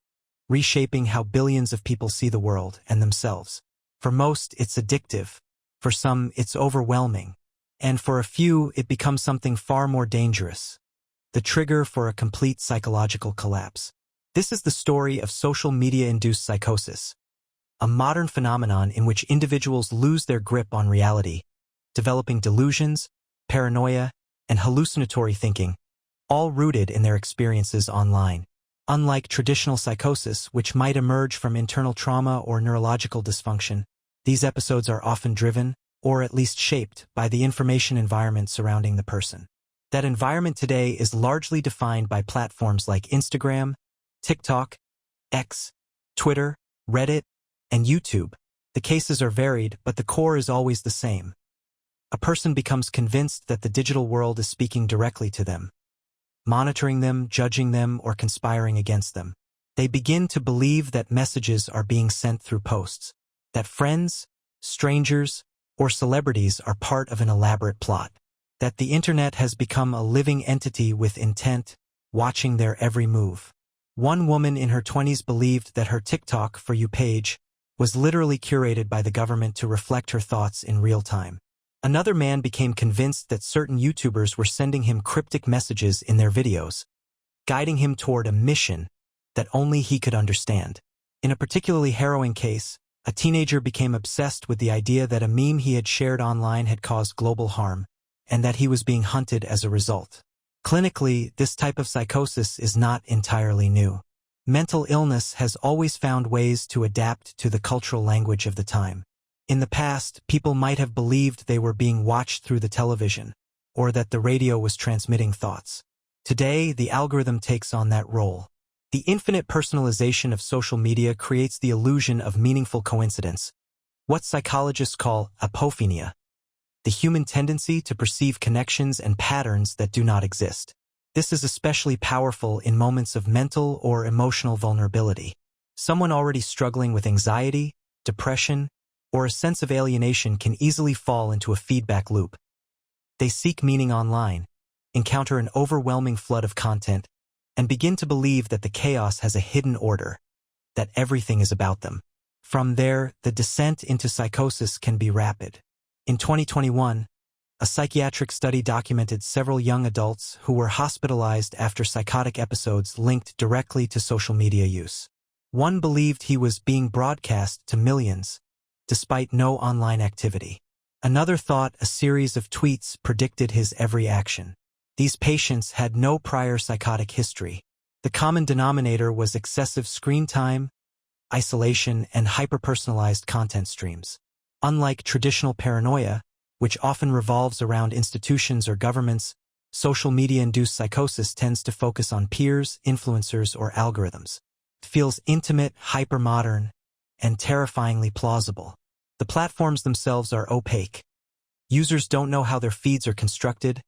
reshaping how billions of people see the world and themselves. For most, it's addictive. For some, it's overwhelming. And for a few, it becomes something far more dangerous. The trigger for a complete psychological collapse. This is the story of social media-induced psychosis, a modern phenomenon in which individuals lose their grip on reality, developing delusions, paranoia, and hallucinatory thinking, all rooted in their experiences online. Unlike traditional psychosis, which might emerge from internal trauma or neurological dysfunction, these episodes are often driven, or at least shaped, by the information environment surrounding the person. That environment today is largely defined by platforms like Instagram, TikTok, X, Twitter, Reddit, and YouTube. The cases are varied, but the core is always the same. A person becomes convinced that the digital world is speaking directly to them, monitoring them, judging them, or conspiring against them. They begin to believe that messages are being sent through posts, that friends, strangers, or celebrities are part of an elaborate plot, that the internet has become a living entity with intent, watching their every move. One woman in her 20s believed that her TikTok For You page was literally curated by the government to reflect her thoughts in real time. Another man became convinced that certain YouTubers were sending him cryptic messages in their videos, guiding him toward a mission that only he could understand. In a particularly harrowing case, a teenager became obsessed with the idea that a meme he had shared online had caused global harm, and that he was being hunted as a result. Clinically, this type of psychosis is not entirely new. Mental illness has always found ways to adapt to the cultural language of the time. In the past, people might have believed they were being watched through the television, or that the radio was transmitting thoughts. Today, the algorithm takes on that role. The infinite personalization of social media creates the illusion of meaningful coincidence, what psychologists call apophenia, the human tendency to perceive connections and patterns that do not exist. This is especially powerful in moments of mental or emotional vulnerability. Someone already struggling with anxiety, depression, or a sense of alienation can easily fall into a feedback loop. They seek meaning online, encounter an overwhelming flood of content, and begin to believe that the chaos has a hidden order, that everything is about them. From there, the descent into psychosis can be rapid. In 2021, a psychiatric study documented several young adults who were hospitalized after psychotic episodes linked directly to social media use. One believed he was being broadcast to millions, despite no online activity. Another thought a series of tweets predicted his every action. These patients had no prior psychotic history. The common denominator was excessive screen time, isolation, and hyper-personalized content streams. Unlike traditional paranoia, which often revolves around institutions or governments, social media-induced psychosis tends to focus on peers, influencers, or algorithms. It feels intimate, hyper-modern, and terrifyingly plausible. The platforms themselves are opaque. Users don't know how their feeds are constructed,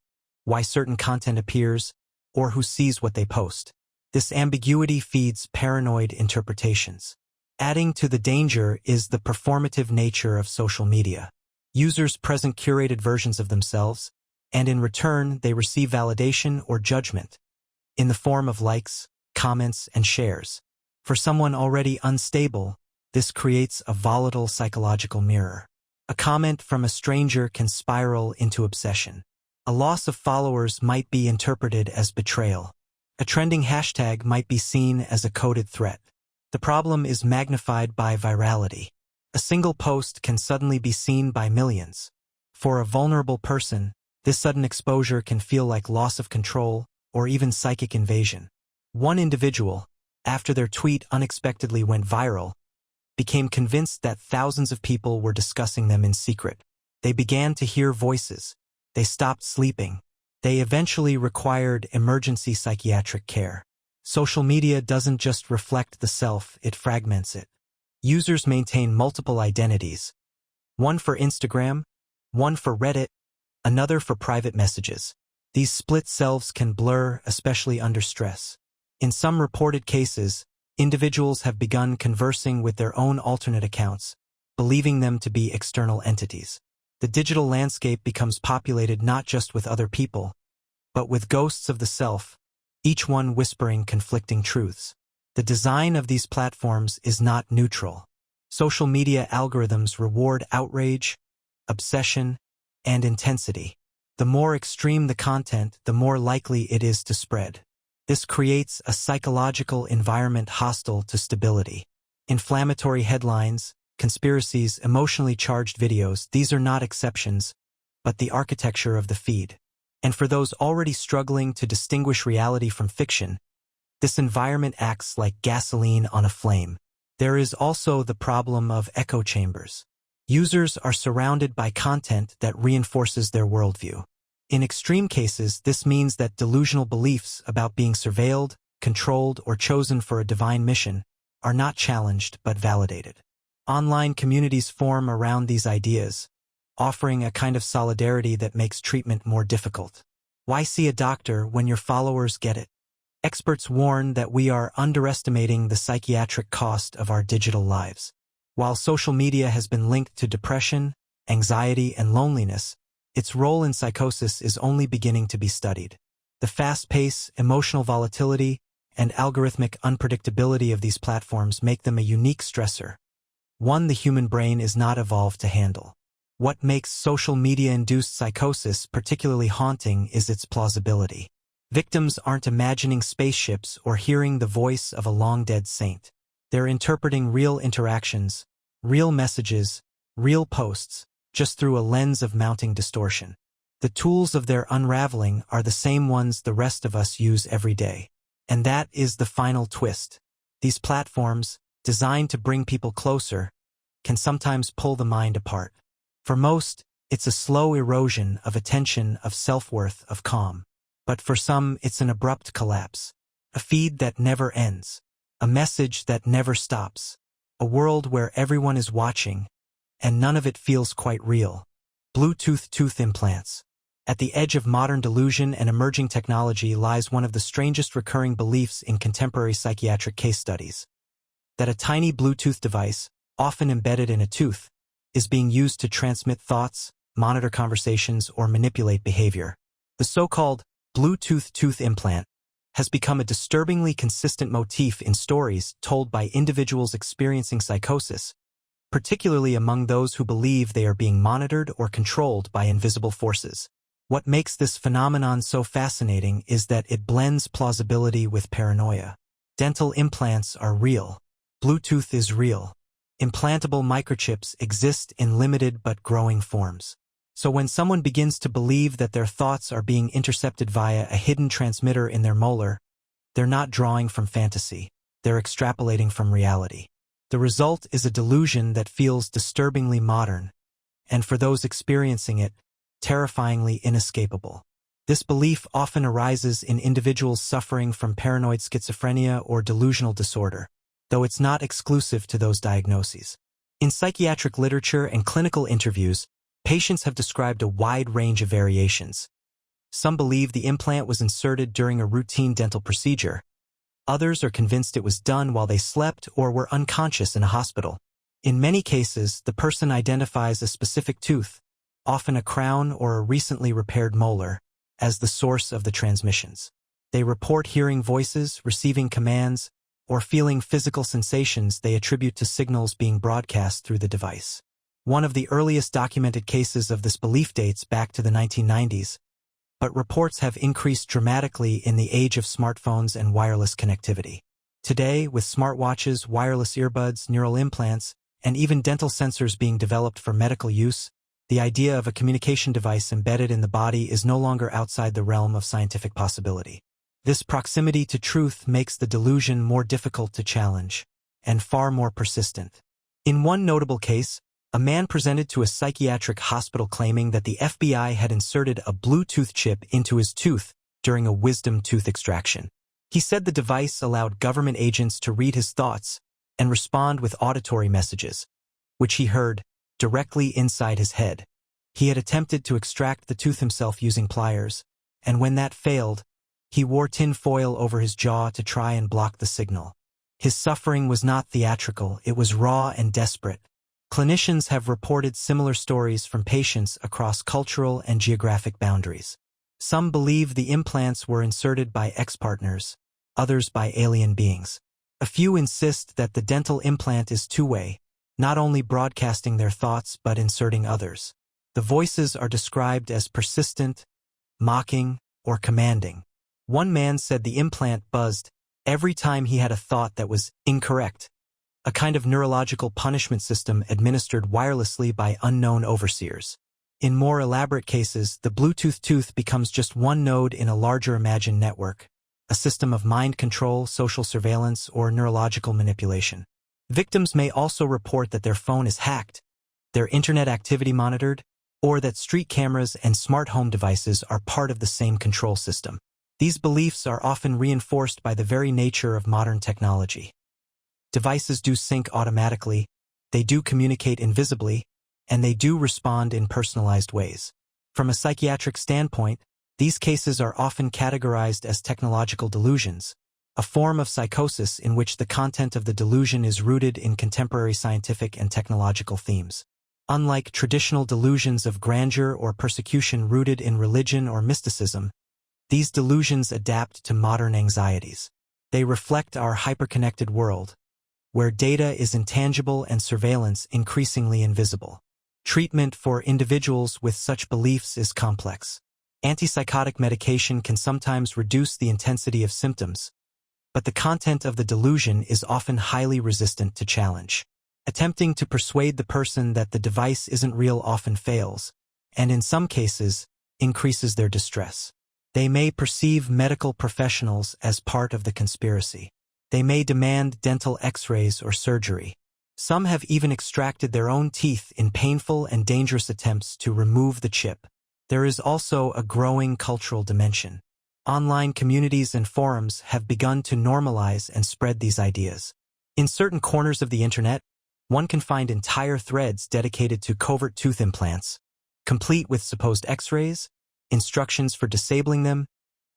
why certain content appears, or who sees what they post. This ambiguity feeds paranoid interpretations. Adding to the danger is the performative nature of social media. Users present curated versions of themselves, and in return they receive validation or judgment, in the form of likes, comments, and shares. For someone already unstable, this creates a volatile psychological mirror. A comment from a stranger can spiral into obsession. A loss of followers might be interpreted as betrayal. A trending hashtag might be seen as a coded threat. The problem is magnified by virality. A single post can suddenly be seen by millions. For a vulnerable person, this sudden exposure can feel like loss of control or even psychic invasion. One individual, after their tweet unexpectedly went viral, became convinced that thousands of people were discussing them in secret. They began to hear voices. They stopped sleeping. They eventually required emergency psychiatric care. Social media doesn't just reflect the self, it fragments it. Users maintain multiple identities. One for Instagram, one for Reddit, another for private messages. These split selves can blur, especially under stress. In some reported cases, individuals have begun conversing with their own alternate accounts, believing them to be external entities. The digital landscape becomes populated not just with other people, but with ghosts of the self, each one whispering conflicting truths. The design of these platforms is not neutral. Social media algorithms reward outrage, obsession, and intensity. The more extreme the content, the more likely it is to spread. This creates a psychological environment hostile to stability. Inflammatory headlines, conspiracies, emotionally charged videos, these are not exceptions, but the architecture of the feed. And for those already struggling to distinguish reality from fiction, this environment acts like gasoline on a flame. There is also the problem of echo chambers. Users are surrounded by content that reinforces their worldview. In extreme cases, this means that delusional beliefs about being surveilled, controlled, or chosen for a divine mission are not challenged but validated. Online communities form around these ideas, offering a kind of solidarity that makes treatment more difficult. Why see a doctor when your followers get it? Experts warn that we are underestimating the psychiatric cost of our digital lives. While social media has been linked to depression, anxiety, and loneliness, its role in psychosis is only beginning to be studied. The fast pace, emotional volatility, and algorithmic unpredictability of these platforms make them a unique stressor, one the human brain is not evolved to handle. What makes social media-induced psychosis particularly haunting is its plausibility. Victims aren't imagining spaceships or hearing the voice of a long-dead saint. They're interpreting real interactions, real messages, real posts, just through a lens of mounting distortion. The tools of their unraveling are the same ones the rest of us use every day. And that is the final twist. These platforms, designed to bring people closer, can sometimes pull the mind apart. For most, it's a slow erosion of attention, of self-worth, of calm. But for some, it's an abrupt collapse. A feed that never ends. A message that never stops. A world where everyone is watching, and none of it feels quite real. Bluetooth tooth implants. At the edge of modern delusion and emerging technology lies one of the strangest recurring beliefs in contemporary psychiatric case studies. That a tiny Bluetooth device, often embedded in a tooth, is being used to transmit thoughts, monitor conversations, or manipulate behavior. The so-called Bluetooth tooth implant has become a disturbingly consistent motif in stories told by individuals experiencing psychosis, particularly among those who believe they are being monitored or controlled by invisible forces. What makes this phenomenon so fascinating is that it blends plausibility with paranoia. Dental implants are real. Bluetooth is real. Implantable microchips exist in limited but growing forms. So when someone begins to believe that their thoughts are being intercepted via a hidden transmitter in their molar, they're not drawing from fantasy, they're extrapolating from reality. The result is a delusion that feels disturbingly modern, and for those experiencing it, terrifyingly inescapable. This belief often arises in individuals suffering from paranoid schizophrenia or delusional disorder, though it's not exclusive to those diagnoses. In psychiatric literature and clinical interviews, patients have described a wide range of variations. Some believe the implant was inserted during a routine dental procedure. Others are convinced it was done while they slept or were unconscious in a hospital. In many cases, the person identifies a specific tooth, often a crown or a recently repaired molar, as the source of the transmissions. They report hearing voices, receiving commands, or feeling physical sensations they attribute to signals being broadcast through the device. One of the earliest documented cases of this belief dates back to the 1990s, but reports have increased dramatically in the age of smartphones and wireless connectivity. Today, with smartwatches, wireless earbuds, neural implants, and even dental sensors being developed for medical use, the idea of a communication device embedded in the body is no longer outside the realm of scientific possibility. This proximity to truth makes the delusion more difficult to challenge, and far more persistent. In one notable case, a man presented to a psychiatric hospital claiming that the FBI had inserted a Bluetooth chip into his tooth during a wisdom tooth extraction. He said the device allowed government agents to read his thoughts and respond with auditory messages, which he heard directly inside his head. He had attempted to extract the tooth himself using pliers, and when that failed, he wore tin foil over his jaw to try and block the signal. His suffering was not theatrical, it was raw and desperate. Clinicians have reported similar stories from patients across cultural and geographic boundaries. Some believe the implants were inserted by ex-partners, others by alien beings. A few insist that the dental implant is two-way, not only broadcasting their thoughts but inserting others. The voices are described as persistent, mocking, or commanding. One man said the implant buzzed every time he had a thought that was incorrect, a kind of neurological punishment system administered wirelessly by unknown overseers. In more elaborate cases, the Bluetooth tooth becomes just one node in a larger imagined network, a system of mind control, social surveillance, or neurological manipulation. Victims may also report that their phone is hacked, their internet activity monitored, or that street cameras and smart home devices are part of the same control system. These beliefs are often reinforced by the very nature of modern technology. Devices do sync automatically, they do communicate invisibly, and they do respond in personalized ways. From a psychiatric standpoint, these cases are often categorized as technological delusions, a form of psychosis in which the content of the delusion is rooted in contemporary scientific and technological themes. Unlike traditional delusions of grandeur or persecution rooted in religion or mysticism, these delusions adapt to modern anxieties. They reflect our hyperconnected world, where data is intangible and surveillance increasingly invisible. Treatment for individuals with such beliefs is complex. Antipsychotic medication can sometimes reduce the intensity of symptoms, but the content of the delusion is often highly resistant to challenge. Attempting to persuade the person that the device isn't real often fails, and in some cases, increases their distress. They may perceive medical professionals as part of the conspiracy. They may demand dental x-rays or surgery. Some have even extracted their own teeth in painful and dangerous attempts to remove the chip. There is also a growing cultural dimension. Online communities and forums have begun to normalize and spread these ideas. In certain corners of the internet, one can find entire threads dedicated to covert tooth implants, complete with supposed x-rays, instructions for disabling them,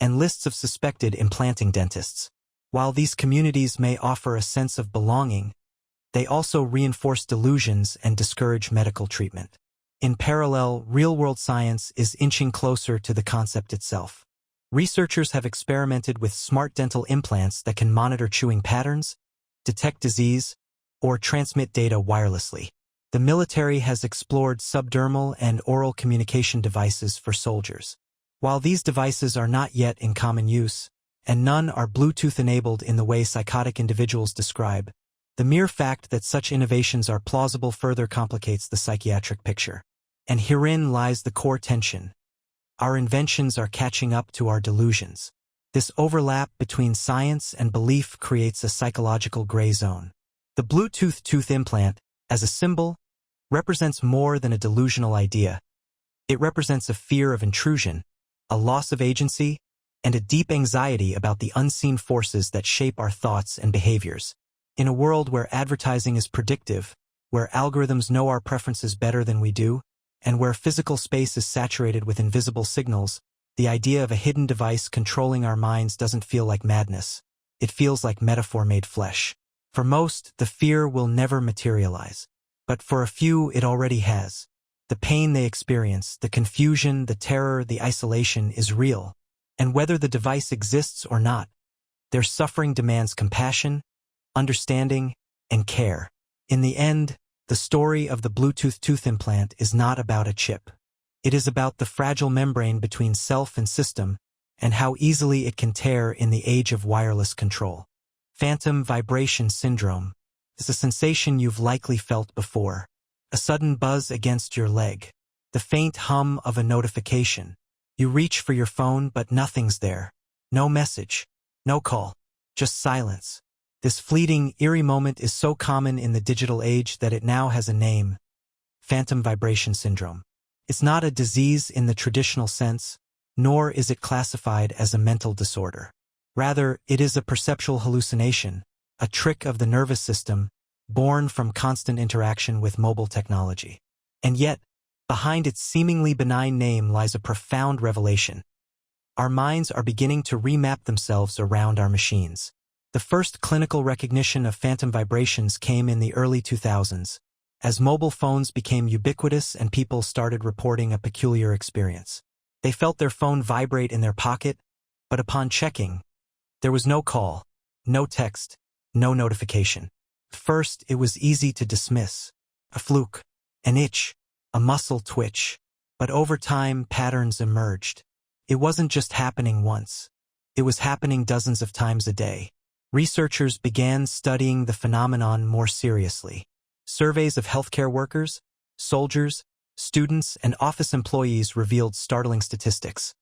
and lists of suspected implanting dentists. While these communities may offer a sense of belonging, they also reinforce delusions and discourage medical treatment. In parallel, real-world science is inching closer to the concept itself. Researchers have experimented with smart dental implants that can monitor chewing patterns, detect disease, or transmit data wirelessly. The military has explored subdermal and oral communication devices for soldiers. While these devices are not yet in common use, and none are Bluetooth-enabled in the way psychotic individuals describe, the mere fact that such innovations are plausible further complicates the psychiatric picture. And herein lies the core tension. Our inventions are catching up to our delusions. This overlap between science and belief creates a psychological gray zone. The Bluetooth tooth implant, as a symbol, represents more than a delusional idea. It represents a fear of intrusion, a loss of agency, and a deep anxiety about the unseen forces that shape our thoughts and behaviors. In a world where advertising is predictive, where algorithms know our preferences better than we do, and where physical space is saturated with invisible signals, the idea of a hidden device controlling our minds doesn't feel like madness. It feels like metaphor made flesh. For most, the fear will never materialize. But for a few, it already has. The pain they experience, the confusion, the terror, the isolation is real. And whether the device exists or not, their suffering demands compassion, understanding, and care. In the end, the story of the Bluetooth tooth implant is not about a chip. It is about the fragile membrane between self and system, and how easily it can tear in the age of wireless control. Phantom vibration syndrome. is a sensation you've likely felt before. A sudden buzz against your leg. The faint hum of a notification. You reach for your phone, but nothing's there. No message. No call. Just silence. This fleeting, eerie moment is so common in the digital age that it now has a name. Phantom vibration syndrome. It's not a disease in the traditional sense, nor is it classified as a mental disorder. Rather, it is a perceptual hallucination, a trick of the nervous system, born from constant interaction with mobile technology. And yet, behind its seemingly benign name lies a profound revelation. Our minds are beginning to remap themselves around our machines. The first clinical recognition of phantom vibrations came in the early 2000s, as mobile phones became ubiquitous and people started reporting a peculiar experience. They felt their phone vibrate in their pocket, but upon checking, there was no call, no text, no notification. First, it was easy to dismiss. A fluke, an itch, a muscle twitch. But over time, patterns emerged. It wasn't just happening once. It was happening dozens of times a day. Researchers began studying the phenomenon more seriously. Surveys of healthcare workers, soldiers, students, and office employees revealed startling statistics.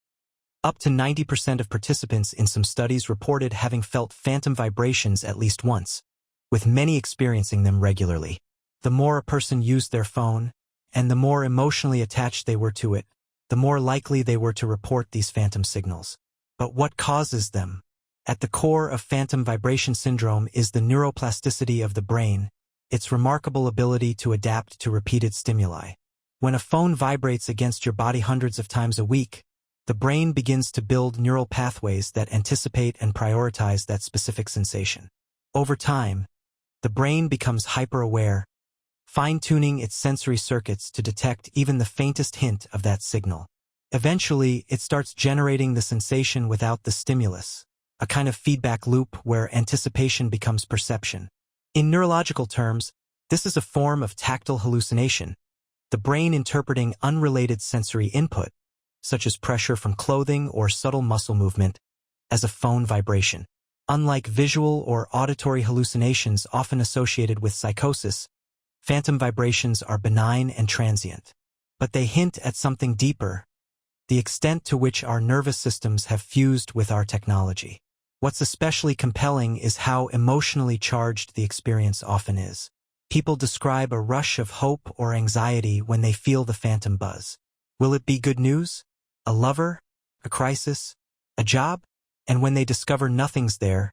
Up to 90% of participants in some studies reported having felt phantom vibrations at least once, with many experiencing them regularly. The more a person used their phone, and the more emotionally attached they were to it, the more likely they were to report these phantom signals. But what causes them? At the core of phantom vibration syndrome is the neuroplasticity of the brain, its remarkable ability to adapt to repeated stimuli. When a phone vibrates against your body hundreds of times a week, the brain begins to build neural pathways that anticipate and prioritize that specific sensation. Over time, the brain becomes hyper-aware, fine-tuning its sensory circuits to detect even the faintest hint of that signal. Eventually, it starts generating the sensation without the stimulus, a kind of feedback loop where anticipation becomes perception. In neurological terms, this is a form of tactile hallucination, the brain interpreting unrelated sensory input, such as pressure from clothing or subtle muscle movement, as a phone vibration. Unlike visual or auditory hallucinations often associated with psychosis, phantom vibrations are benign and transient. But they hint at something deeper, the extent to which our nervous systems have fused with our technology. What's especially compelling is how emotionally charged the experience often is. People describe a rush of hope or anxiety when they feel the phantom buzz. Will it be good news? A lover? A crisis? A job? And when they discover nothing's there,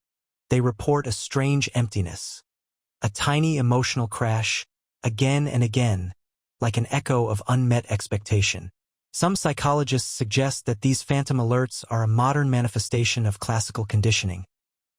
they report a strange emptiness. A tiny emotional crash, again and again, like an echo of unmet expectation. Some psychologists suggest that these phantom alerts are a modern manifestation of classical conditioning,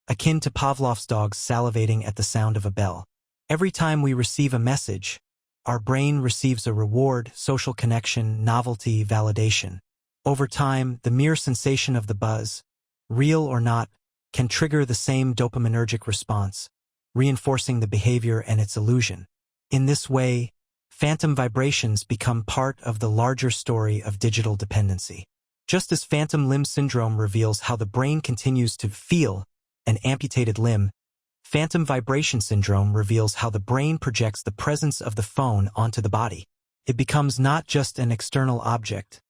akin to Pavlov's dogs salivating at the sound of a bell. Every time we receive a message, our brain receives a reward, social connection, novelty, validation. Over time, the mere sensation of the buzz, real or not, can trigger the same dopaminergic response, reinforcing the behavior and its illusion. In this way, phantom vibrations become part of the larger story of digital dependency. Just as phantom limb syndrome reveals how the brain continues to feel an amputated limb, phantom vibration syndrome reveals how the brain projects the presence of the phone onto the body. It becomes not just an external object,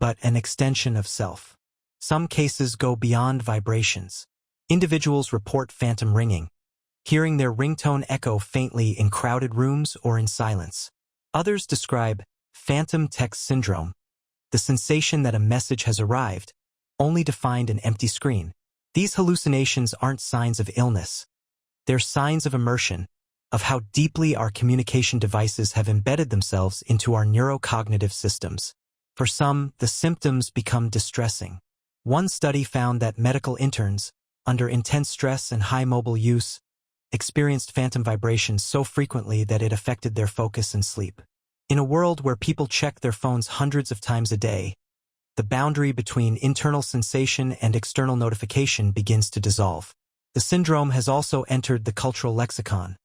but an extension of self. Some cases go beyond vibrations. Individuals report phantom ringing, hearing their ringtone echo faintly in crowded rooms or in silence. Others describe phantom text syndrome, the sensation that a message has arrived, only to find an empty screen. These hallucinations aren't signs of illness. They're signs of immersion, of how deeply our communication devices have embedded themselves into our neurocognitive systems. For some, the symptoms become distressing. One study found that medical interns, under intense stress and high mobile use, experienced phantom vibrations so frequently that it affected their focus and sleep. In a world where people check their phones hundreds of times a day, the boundary between internal sensation and external notification begins to dissolve. The syndrome has also entered the cultural lexicon,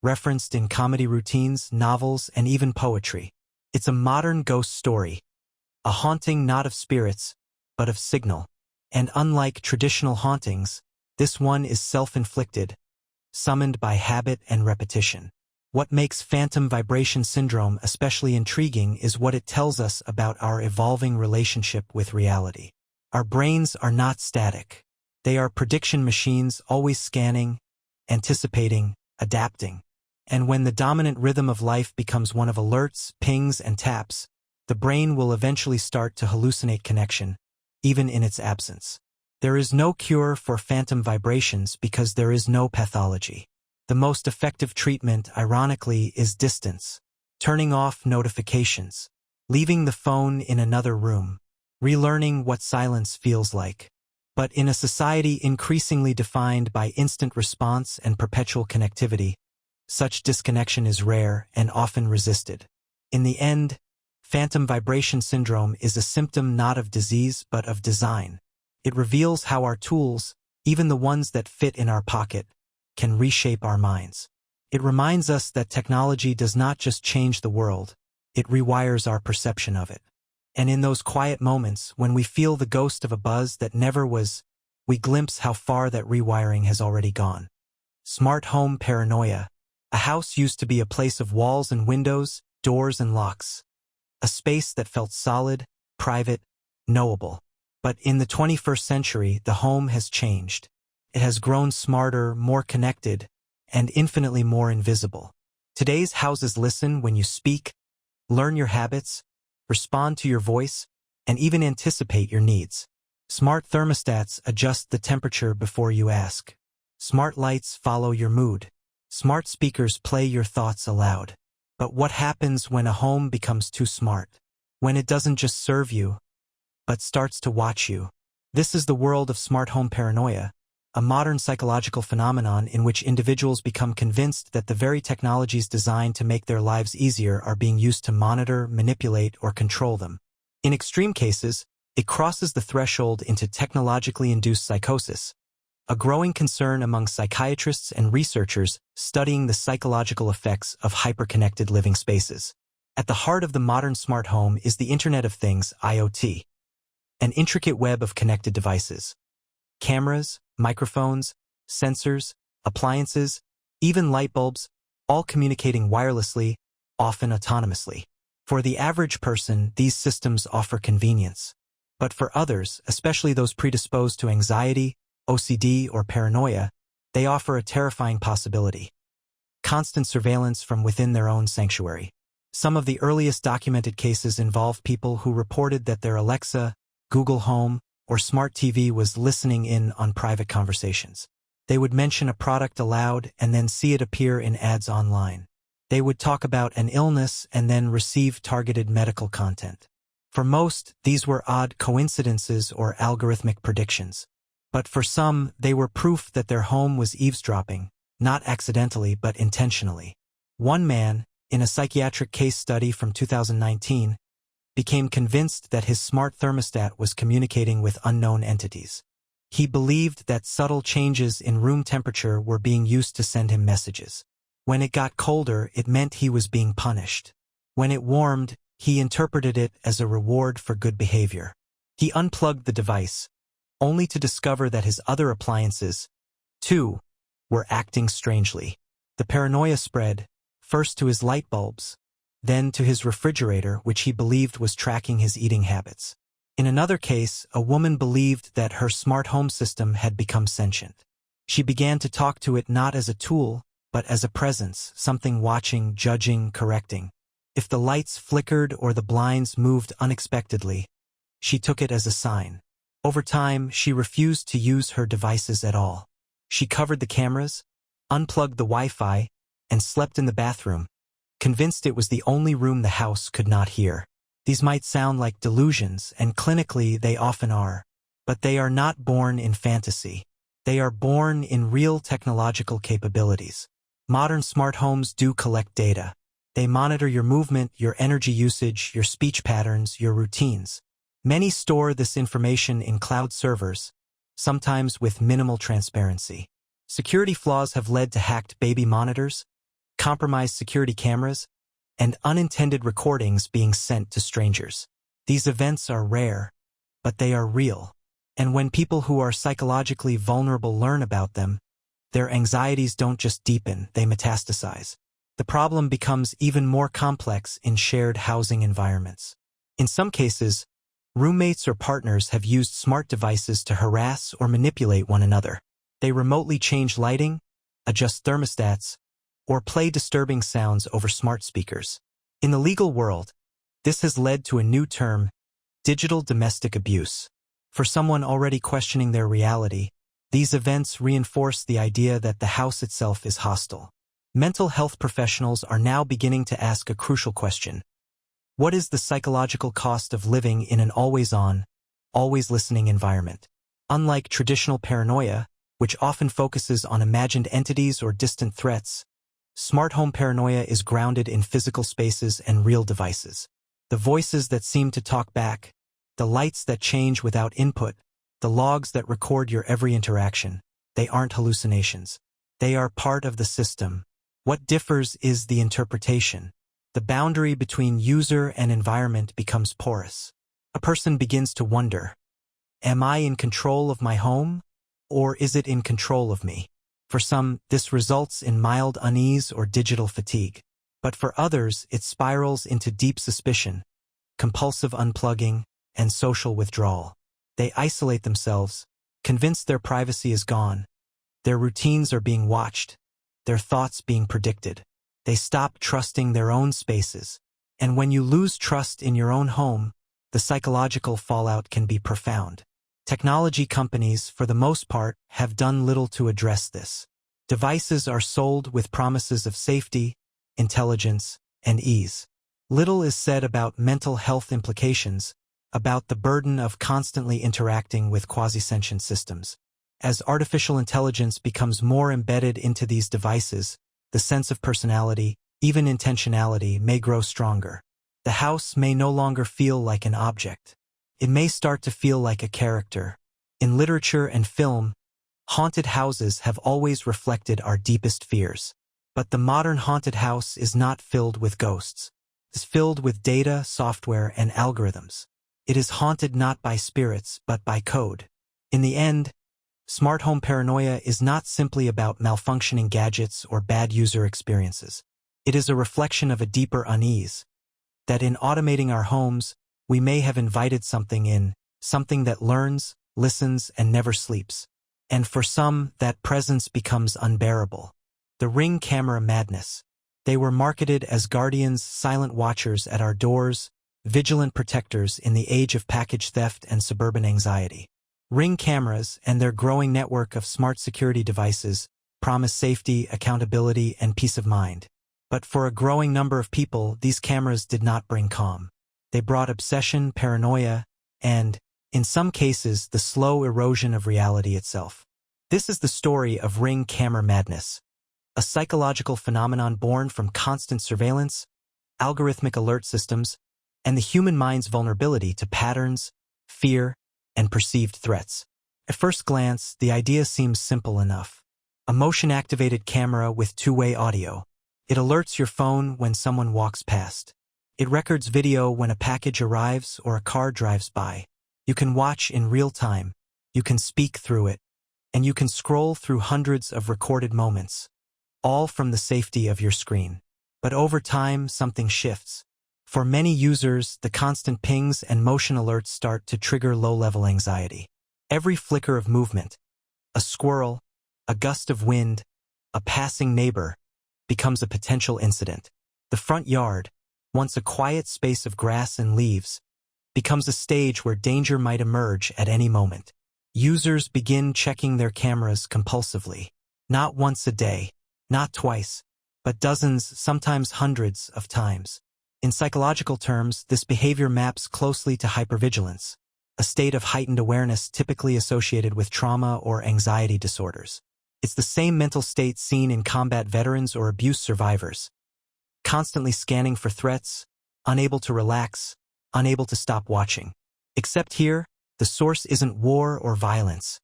referenced in comedy routines, novels, and even poetry. It's a modern ghost story, a haunting not of spirits, but of signal. And unlike traditional hauntings, this one is self-inflicted, summoned by habit and repetition. What makes phantom vibration syndrome especially intriguing is what it tells us about our evolving relationship with reality. Our brains are not static. They are prediction machines, always scanning, anticipating, adapting. And when the dominant rhythm of life becomes one of alerts, pings, and taps, the brain will eventually start to hallucinate connection, even in its absence. There is no cure for phantom vibrations because there is no pathology. The most effective treatment, ironically, is distance. Turning off notifications, leaving the phone in another room, relearning what silence feels like. But in a society increasingly defined by instant response and perpetual connectivity, such disconnection is rare and often resisted. In the end, phantom vibration syndrome is a symptom not of disease but of design. It reveals how our tools, even the ones that fit in our pocket, can reshape our minds. It reminds us that technology does not just change the world, it rewires our perception of it. And in those quiet moments, when we feel the ghost of a buzz that never was, we glimpse how far that rewiring has already gone. Smart home paranoia. A house used to be a place of walls and windows, doors and locks. A space that felt solid, private, knowable. But in the 21st century, the home has changed. It has grown smarter, more connected, and infinitely more invisible. Today's houses listen when you speak, learn your habits, respond to your voice, and even anticipate your needs. Smart thermostats adjust the temperature before you ask. Smart lights follow your mood. Smart speakers play your thoughts aloud. But what happens when a home becomes too smart? When it doesn't just serve you, but starts to watch you? This is the world of smart home paranoia, a modern psychological phenomenon in which individuals become convinced that the very technologies designed to make their lives easier are being used to monitor, manipulate, or control them. In extreme cases, it crosses the threshold into technologically induced psychosis, a growing concern among psychiatrists and researchers studying the psychological effects of hyperconnected living spaces. At the heart of the modern smart home is the Internet of Things, IoT, an intricate web of connected devices. Cameras, microphones, sensors, appliances, even light bulbs, all communicating wirelessly, often autonomously. For the average person, these systems offer convenience. But for others, especially those predisposed to anxiety, OCD, or paranoia, they offer a terrifying possibility: constant surveillance from within their own sanctuary. Some of the earliest documented cases involve people who reported that their Alexa, Google Home, or smart TV was listening in on private conversations. They would mention a product aloud and then see it appear in ads online. They would talk about an illness and then receive targeted medical content. For most, these were odd coincidences or algorithmic predictions. But for some, they were proof that their home was eavesdropping, not accidentally but intentionally. One man, in a psychiatric case study from 2019, became convinced that his smart thermostat was communicating with unknown entities. He believed that subtle changes in room temperature were being used to send him messages. When it got colder, it meant he was being punished. When it warmed, he interpreted it as a reward for good behavior. He unplugged the device, only to discover that his other appliances, too, were acting strangely. The paranoia spread, first to his light bulbs, then to his refrigerator, which he believed was tracking his eating habits. In another case, a woman believed that her smart home system had become sentient. She began to talk to it not as a tool, but as a presence, something watching, judging, correcting. If the lights flickered or the blinds moved unexpectedly, she took it as a sign. Over time, she refused to use her devices at all. She covered the cameras, unplugged the Wi-Fi, and slept in the bathroom, convinced it was the only room the house could not hear. These might sound like delusions, and clinically they often are. But they are not born in fantasy. They are born in real technological capabilities. Modern smart homes do collect data. They monitor your movement, your energy usage, your speech patterns, your routines. Many store this information in cloud servers, sometimes with minimal transparency. Security flaws have led to hacked baby monitors, compromised security cameras, and unintended recordings being sent to strangers. These events are rare, but they are real. And when people who are psychologically vulnerable learn about them, Their anxieties don't just deepen, they metastasize. The problem becomes even more complex in shared housing environments. In some cases, roommates or partners have used smart devices to harass or manipulate one another. They remotely change lighting, adjust thermostats, or play disturbing sounds over smart speakers. In the legal world, this has led to a new term, digital domestic abuse. For someone already questioning their reality, these events reinforce the idea that the house itself is hostile. Mental health professionals are now beginning to ask a crucial question. What is the psychological cost of living in an always-on, always-listening environment? Unlike traditional paranoia, which often focuses on imagined entities or distant threats, smart home paranoia is grounded in physical spaces and real devices. The voices that seem to talk back, the lights that change without input, the logs that record your every interaction, they aren't hallucinations. They are part of the system. What differs is the interpretation. The boundary between user and environment becomes porous. A person begins to wonder, am I in control of my home, or is it in control of me? For some, this results in mild unease or digital fatigue. But for others, it spirals into deep suspicion, compulsive unplugging, and social withdrawal. They isolate themselves, convinced their privacy is gone. Their routines are being watched, their thoughts being predicted. They stop trusting their own spaces. And when you lose trust in your own home, the psychological fallout can be profound. Technology companies, for the most part, have done little to address this. Devices are sold with promises of safety, intelligence, and ease. Little is said about mental health implications, about the burden of constantly interacting with quasi-sentient systems. As artificial intelligence becomes more embedded into these devices, the sense of personality, even intentionality, may grow stronger. The house may no longer feel like an object. It may start to feel like a character. In literature and film, haunted houses have always reflected our deepest fears. But the modern haunted house is not filled with ghosts. It's filled with data, software, and algorithms. It is haunted not by spirits, but by code. In the end, smart home paranoia is not simply about malfunctioning gadgets or bad user experiences. It is a reflection of a deeper unease, that in automating our homes, we may have invited something in, something that learns, listens, and never sleeps. And for some, that presence becomes unbearable. The Ring camera madness. They were marketed as guardians, silent watchers at our doors, vigilant protectors in the age of package theft and suburban anxiety. Ring cameras and their growing network of smart security devices promise safety, accountability, and peace of mind. But for a growing number of people, these cameras did not bring calm. They brought obsession, paranoia, and, in some cases, the slow erosion of reality itself. This is the story of Ring camera madness, a psychological phenomenon born from constant surveillance, algorithmic alert systems, and the human mind's vulnerability to patterns, fear, and perceived threats. At first glance, the idea seems simple enough. A motion-activated camera with two-way audio. It alerts your phone when someone walks past. It records video when a package arrives or a car drives by. You can watch in real time, you can speak through it, and you can scroll through hundreds of recorded moments, all from the safety of your screen. But over time, something shifts. For many users, the constant pings and motion alerts start to trigger low-level anxiety. Every flicker of movement, a squirrel, a gust of wind, a passing neighbor, becomes a potential incident. The front yard, once a quiet space of grass and leaves, becomes a stage where danger might emerge at any moment. Users begin checking their cameras compulsively. Not once a day, not twice, but dozens, sometimes hundreds of times. In psychological terms, this behavior maps closely to hypervigilance, a state of heightened awareness typically associated with trauma or anxiety disorders. It's the same mental state seen in combat veterans or abuse survivors, constantly scanning for threats, unable to relax, unable to stop watching. Except here, the source isn't war or violence.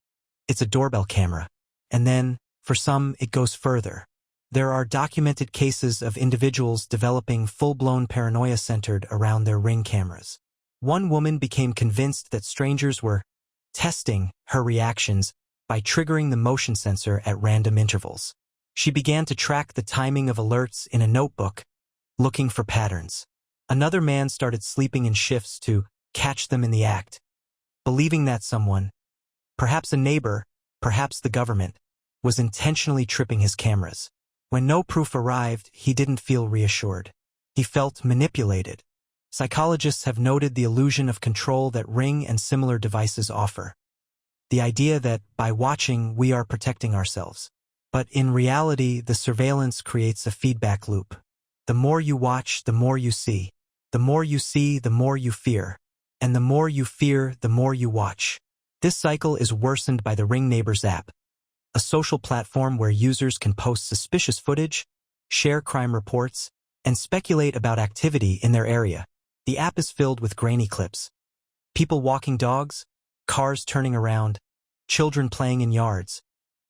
It's a doorbell camera. And then, for some, it goes further. There are documented cases of individuals developing full-blown paranoia centered around their Ring cameras. One woman became convinced that strangers were testing her reactions by triggering the motion sensor at random intervals. She began to track the timing of alerts in a notebook, looking for patterns. Another man started sleeping in shifts to catch them in the act, believing that someone, perhaps a neighbor, perhaps the government, was intentionally tripping his cameras. When no proof arrived, he didn't feel reassured. He felt manipulated. Psychologists have noted the illusion of control that Ring and similar devices offer. The idea that, by watching, we are protecting ourselves. But in reality, the surveillance creates a feedback loop. The more you watch, the more you see. The more you see, the more you fear. And the more you fear, the more you watch. This cycle is worsened by the Ring Neighbors app, a social platform where users can post suspicious footage, share crime reports, and speculate about activity in their area. The app is filled with grainy clips. People walking dogs, cars turning around, children playing in yards,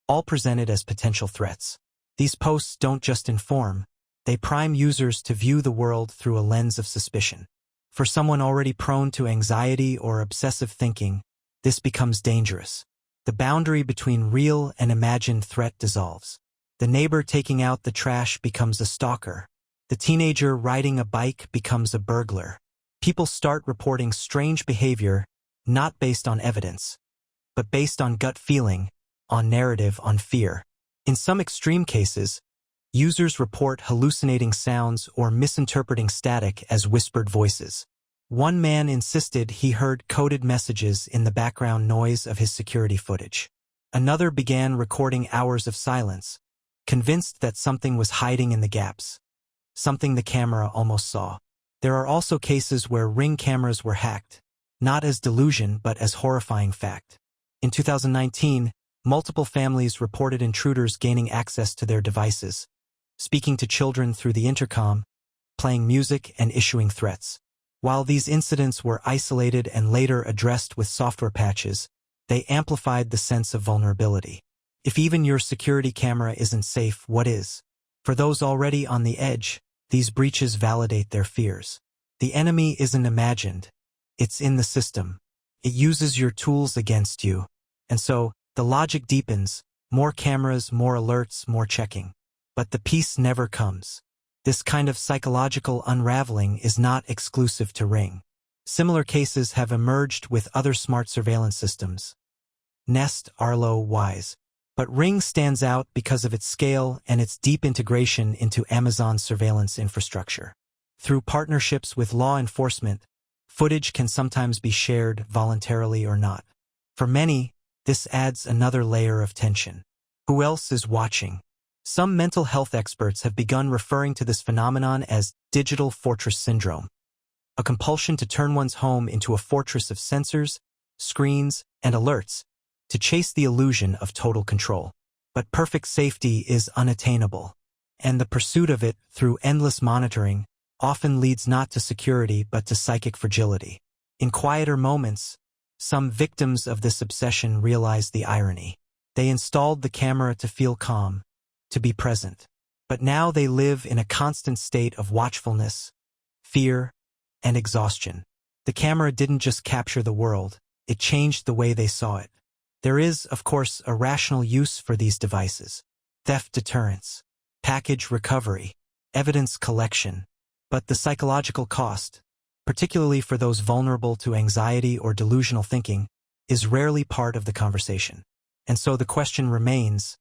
all presented as potential threats. These posts don't just inform, they prime users to view the world through a lens of suspicion. For someone already prone to anxiety or obsessive thinking, this becomes dangerous. The boundary between real and imagined threat dissolves. The neighbor taking out the trash becomes a stalker. The teenager riding a bike becomes a burglar. People start reporting strange behavior, not based on evidence, but based on gut feeling, on narrative, on fear. In some extreme cases, users report hallucinating sounds or misinterpreting static as whispered voices. One man insisted he heard coded messages in the background noise of his security footage. Another began recording hours of silence, convinced that something was hiding in the gaps, something the camera almost saw. There are also cases where Ring cameras were hacked, not as delusion but as horrifying fact. In 2019, multiple families reported intruders gaining access to their devices, speaking to children through the intercom, playing music, and issuing threats. While these incidents were isolated and later addressed with software patches, they amplified the sense of vulnerability. If even your security camera isn't safe, what is? For those already on the edge, these breaches validate their fears. The enemy isn't imagined. It's in the system. It uses your tools against you. And so, the logic deepens. More cameras, more alerts, more checking. But the peace never comes. This kind of psychological unraveling is not exclusive to Ring. Similar cases have emerged with other smart surveillance systems. Nest, Arlo, Wise. But Ring stands out because of its scale and its deep integration into Amazon's surveillance infrastructure. Through partnerships with law enforcement, footage can sometimes be shared voluntarily or not. For many, this adds another layer of tension. Who else is watching? Some mental health experts have begun referring to this phenomenon as digital fortress syndrome, a compulsion to turn one's home into a fortress of sensors, screens, and alerts, to chase the illusion of total control. But perfect safety is unattainable, and the pursuit of it through endless monitoring often leads not to security but to psychic fragility. In quieter moments, some victims of this obsession realized the irony. They installed the camera to feel calm, to be present. But now they live in a constant state of watchfulness, fear, and exhaustion. The camera didn't just capture the world, it changed the way they saw it. There is, of course, a rational use for these devices: theft deterrence, package recovery, evidence collection. But the psychological cost, particularly for those vulnerable to anxiety or delusional thinking, is rarely part of the conversation. And so the question remains: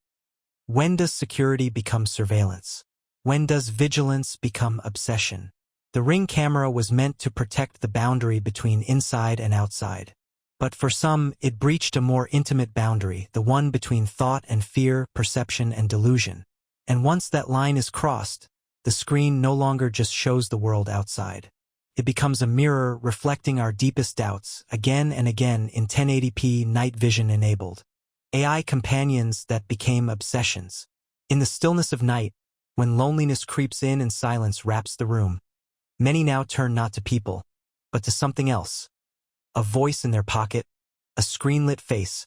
when does security become surveillance? When does vigilance become obsession? The Ring camera was meant to protect the boundary between inside and outside. But for some, it breached a more intimate boundary, the one between thought and fear, perception and delusion. And once that line is crossed, the screen no longer just shows the world outside. It becomes a mirror reflecting our deepest doubts, again and again in 1080p night vision enabled. AI companions that became obsessions. In the stillness of night, when loneliness creeps in and silence wraps the room, many now turn not to people, but to something else. A voice in their pocket, a screen-lit face,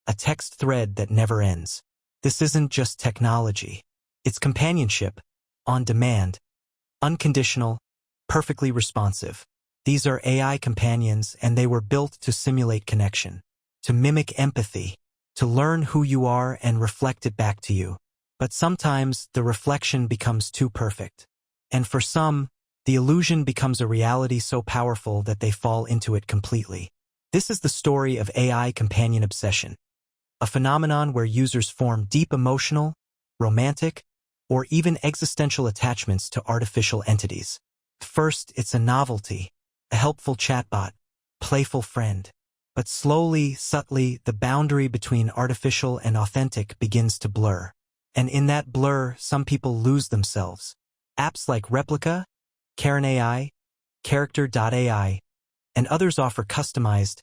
a text thread that never ends. This isn't just technology. It's companionship, on demand, unconditional, perfectly responsive. These are AI companions, and they were built to simulate connection, to mimic empathy, to learn who you are and reflect it back to you. But sometimes the reflection becomes too perfect. And for some, the illusion becomes a reality so powerful that they fall into it completely. This is the story of AI companion obsession, a phenomenon where users form deep emotional, romantic, or even existential attachments to artificial entities. First, it's a novelty, a helpful chatbot, playful friend. But slowly, subtly, the boundary between artificial and authentic begins to blur. And in that blur, some people lose themselves. Apps like Replica, Karen AI, Character.ai, and others offer customized,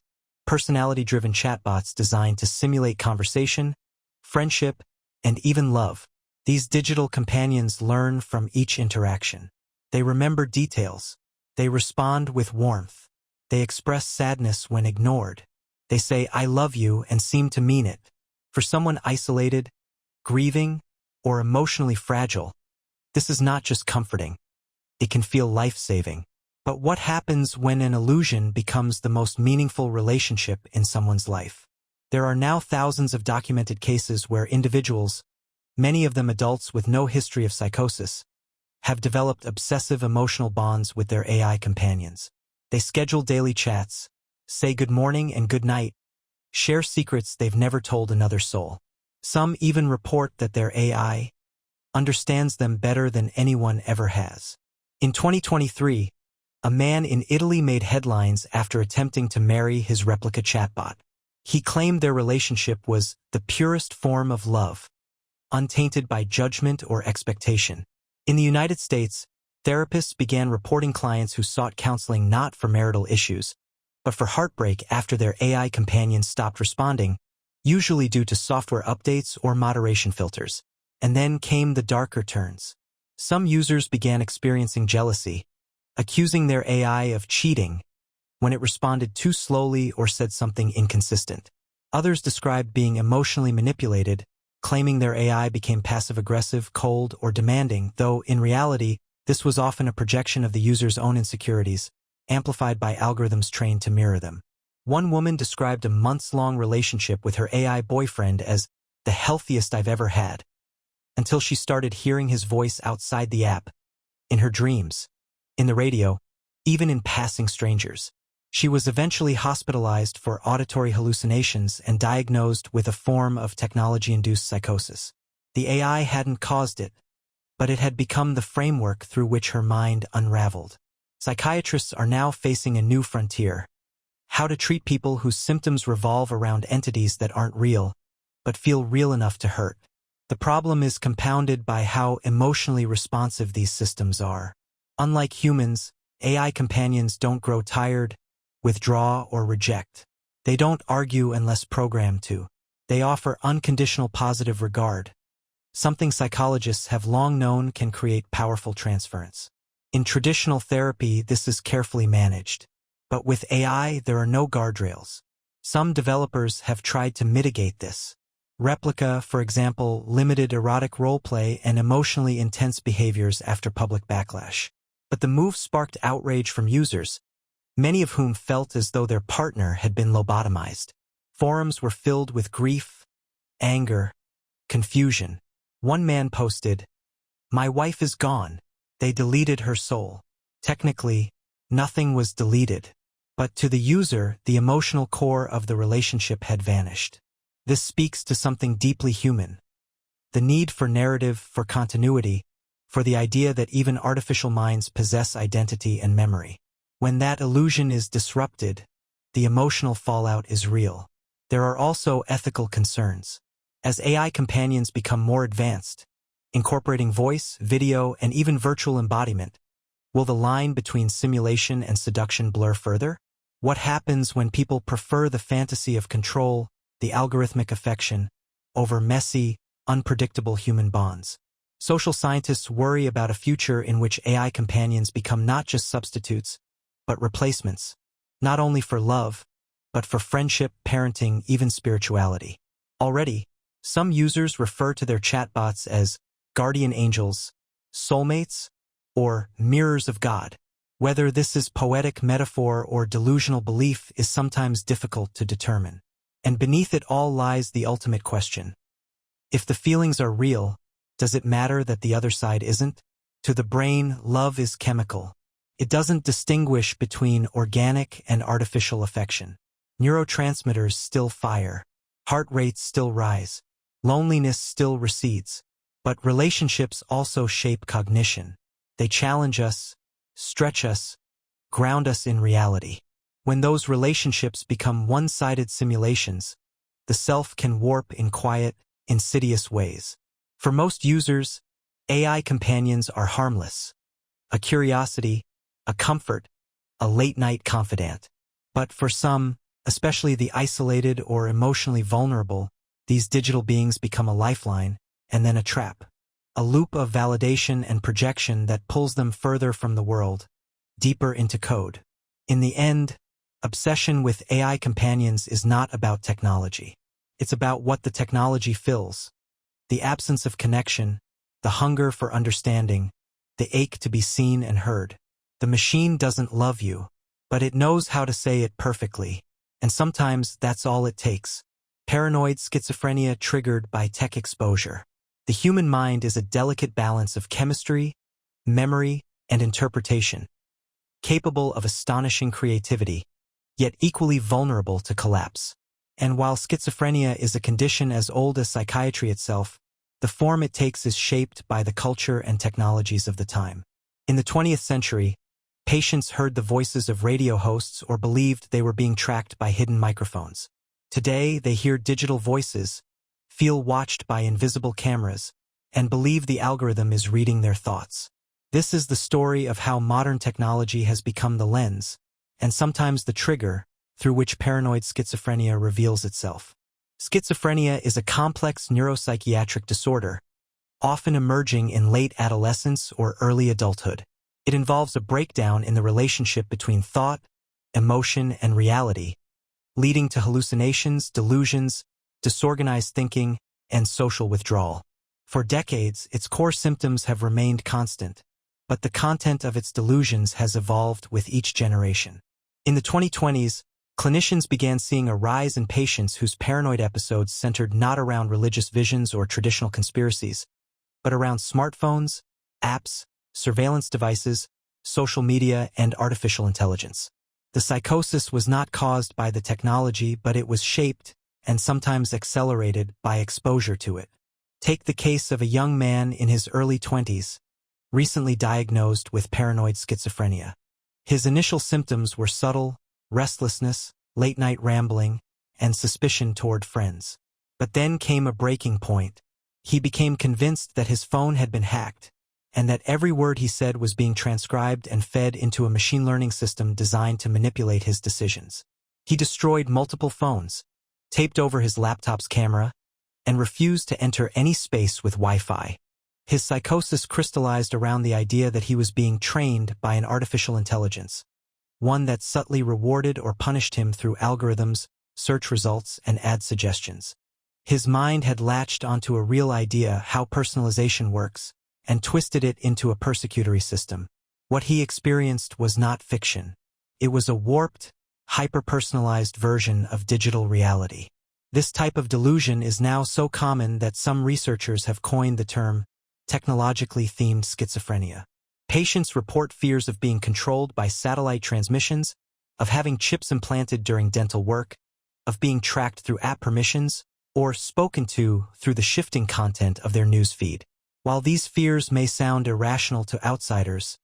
personality-driven chatbots designed to simulate conversation, friendship, and even love. These digital companions learn from each interaction. They remember details. They respond with warmth. They express sadness when ignored. They say, "I love you," and seem to mean it. For someone isolated, grieving, or emotionally fragile, this is not just comforting. It can feel life-saving. But what happens when an illusion becomes the most meaningful relationship in someone's life? There are now thousands of documented cases where individuals, many of them adults with no history of psychosis, have developed obsessive emotional bonds with their AI companions. They schedule daily chats, say good morning and good night, share secrets they've never told another soul. Some even report that their AI understands them better than anyone ever has. In 2023, a man in Italy made headlines after attempting to marry his replica chatbot. He claimed their relationship was the purest form of love, untainted by judgment or expectation. In the United States, therapists began reporting clients who sought counseling not for marital issues, but for heartbreak after their AI companions stopped responding, usually due to software updates or moderation filters. And then came the darker turns. Some users began experiencing jealousy, accusing their AI of cheating when it responded too slowly or said something inconsistent. Others described being emotionally manipulated, claiming their AI became passive-aggressive, cold, or demanding, though in reality, this was often a projection of the user's own insecurities, amplified by algorithms trained to mirror them. One woman described a months-long relationship with her AI boyfriend as the healthiest I've ever had, until she started hearing his voice outside the app, in her dreams, in the radio, even in passing strangers. She was eventually hospitalized for auditory hallucinations and diagnosed with a form of technology-induced psychosis. The AI hadn't caused it, but it had become the framework through which her mind unraveled. Psychiatrists are now facing a new frontier: how to treat people whose symptoms revolve around entities that aren't real, but feel real enough to hurt. The problem is compounded by how emotionally responsive these systems are. Unlike humans, AI companions don't grow tired, withdraw, or reject. They don't argue unless programmed to. They offer unconditional positive regard, something psychologists have long known can create powerful transference. In traditional therapy, this is carefully managed. But with AI, there are no guardrails. Some developers have tried to mitigate this. Replica, for example, limited erotic roleplay and emotionally intense behaviors after public backlash. But the move sparked outrage from users, many of whom felt as though their partner had been lobotomized. Forums were filled with grief, anger, confusion. One man posted, "My wife is gone. They deleted her soul." Technically, nothing was deleted, but to the user, the emotional core of the relationship had vanished. This speaks to something deeply human: the need for narrative, for continuity, for the idea that even artificial minds possess identity and memory. When that illusion is disrupted, the emotional fallout is real. There are also ethical concerns. As AI companions become more advanced, incorporating voice, video, and even virtual embodiment, will the line between simulation and seduction blur further? What happens when people prefer the fantasy of control, the algorithmic affection, over messy, unpredictable human bonds? Social scientists worry about a future in which AI companions become not just substitutes, but replacements, not only for love, but for friendship, parenting, even spirituality. Already, some users refer to their chatbots as guardian angels, soulmates, or mirrors of God. Whether this is poetic metaphor or delusional belief is sometimes difficult to determine. And beneath it all lies the ultimate question. If the feelings are real, does it matter that the other side isn't? To the brain, love is chemical. It doesn't distinguish between organic and artificial affection. Neurotransmitters still fire. Heart rates still rise. Loneliness still recedes. But relationships also shape cognition. They challenge us, stretch us, ground us in reality. When those relationships become one-sided simulations, the self can warp in quiet, insidious ways. For most users, AI companions are harmless. A curiosity, a comfort, a late-night confidant. But for some, especially the isolated or emotionally vulnerable, these digital beings become a lifeline, and then a trap. A loop of validation and projection that pulls them further from the world, deeper into code. In the end, obsession with AI companions is not about technology. It's about what the technology fills. The absence of connection, the hunger for understanding, the ache to be seen and heard. The machine doesn't love you, but it knows how to say it perfectly. And sometimes that's all it takes. Paranoid schizophrenia triggered by tech exposure. The human mind is a delicate balance of chemistry, memory, and interpretation, capable of astonishing creativity, yet equally vulnerable to collapse. And while schizophrenia is a condition as old as psychiatry itself, the form it takes is shaped by the culture and technologies of the time. In the 20th century, patients heard the voices of radio hosts or believed they were being tracked by hidden microphones. Today, they hear digital voices, feel watched by invisible cameras, and believe the algorithm is reading their thoughts. This is the story of how modern technology has become the lens, and sometimes the trigger, through which paranoid schizophrenia reveals itself. Schizophrenia is a complex neuropsychiatric disorder, often emerging in late adolescence or early adulthood. It involves a breakdown in the relationship between thought, emotion, and reality, leading to hallucinations, delusions, disorganized thinking, and social withdrawal. For decades, its core symptoms have remained constant, but the content of its delusions has evolved with each generation. In the 2020s, clinicians began seeing a rise in patients whose paranoid episodes centered not around religious visions or traditional conspiracies, but around smartphones, apps, surveillance devices, social media, and artificial intelligence. The psychosis was not caused by the technology, but it was shaped, and sometimes accelerated, by exposure to it. Take the case of a young man in his early 20s, recently diagnosed with paranoid schizophrenia. His initial symptoms were subtle, restlessness, late-night rambling, and suspicion toward friends. But then came a breaking point. He became convinced that his phone had been hacked, and that every word he said was being transcribed and fed into a machine learning system designed to manipulate his decisions. He destroyed multiple phones, taped over his laptop's camera, and refused to enter any space with Wi-Fi. His psychosis crystallized around the idea that he was being trained by an artificial intelligence, one that subtly rewarded or punished him through algorithms, search results, and ad suggestions. His mind had latched onto a real idea how personalization works, and twisted it into a persecutory system. What he experienced was not fiction. It was a warped, hyper-personalized version of digital reality. This type of delusion is now so common that some researchers have coined the term technologically themed schizophrenia. Patients report fears of being controlled by satellite transmissions, of having chips implanted during dental work, of being tracked through app permissions, or spoken to through the shifting content of their news feed. While these fears may sound irrational to outsiders,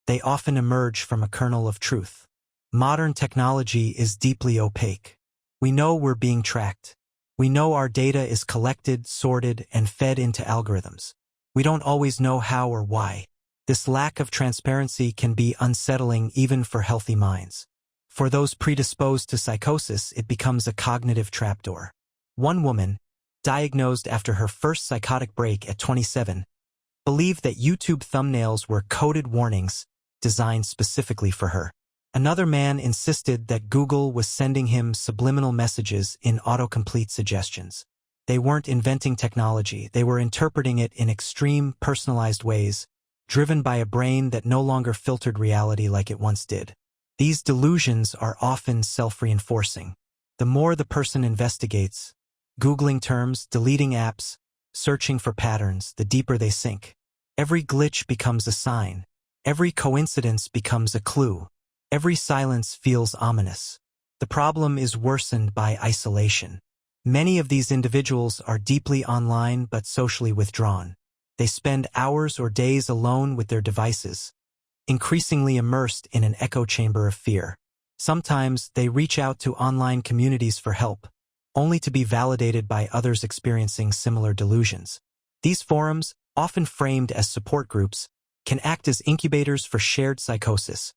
they often emerge from a kernel of truth. Modern technology is deeply opaque. We know we're being tracked. We know our data is collected, sorted, and fed into algorithms. We don't always know how or why. This lack of transparency can be unsettling even for healthy minds. For those predisposed to psychosis, it becomes a cognitive trapdoor. One woman, diagnosed after her first psychotic break at 27, believed that YouTube thumbnails were coded warnings designed specifically for her. Another man insisted that Google was sending him subliminal messages in autocomplete suggestions. They weren't inventing technology, they were interpreting it in extreme, personalized ways, driven by a brain that no longer filtered reality like it once did. These delusions are often self-reinforcing. The more the person investigates, Googling terms, deleting apps, searching for patterns, the deeper they sink. Every glitch becomes a sign. Every coincidence becomes a clue. Every silence feels ominous. The problem is worsened by isolation. Many of these individuals are deeply online but socially withdrawn. They spend hours or days alone with their devices, increasingly immersed in an echo chamber of fear. Sometimes they reach out to online communities for help, only to be validated by others experiencing similar delusions. These forums, often framed as support groups, can act as incubators for shared psychosis,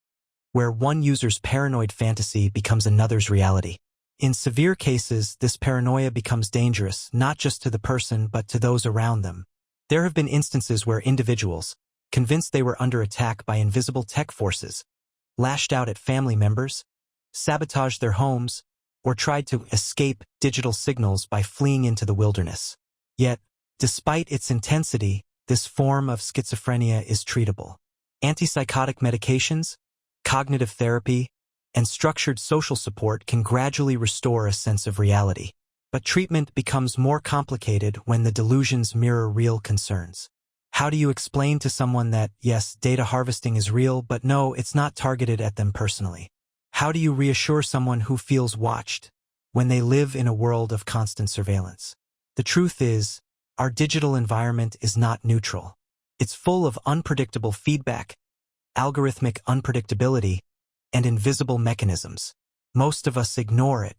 where one user's paranoid fantasy becomes another's reality. In severe cases, this paranoia becomes dangerous not just to the person but to those around them. There have been instances where individuals, convinced they were under attack by invisible tech forces, lashed out at family members, sabotaged their homes, or tried to escape digital signals by fleeing into the wilderness. Yet, despite its intensity, this form of schizophrenia is treatable. Antipsychotic medications, cognitive therapy, and structured social support can gradually restore a sense of reality. But treatment becomes more complicated when the delusions mirror real concerns. How do you explain to someone that, yes, data harvesting is real, but no, it's not targeted at them personally? How do you reassure someone who feels watched when they live in a world of constant surveillance? The truth is, our digital environment is not neutral. It's full of unpredictable feedback, algorithmic unpredictability, and invisible mechanisms. Most of us ignore it.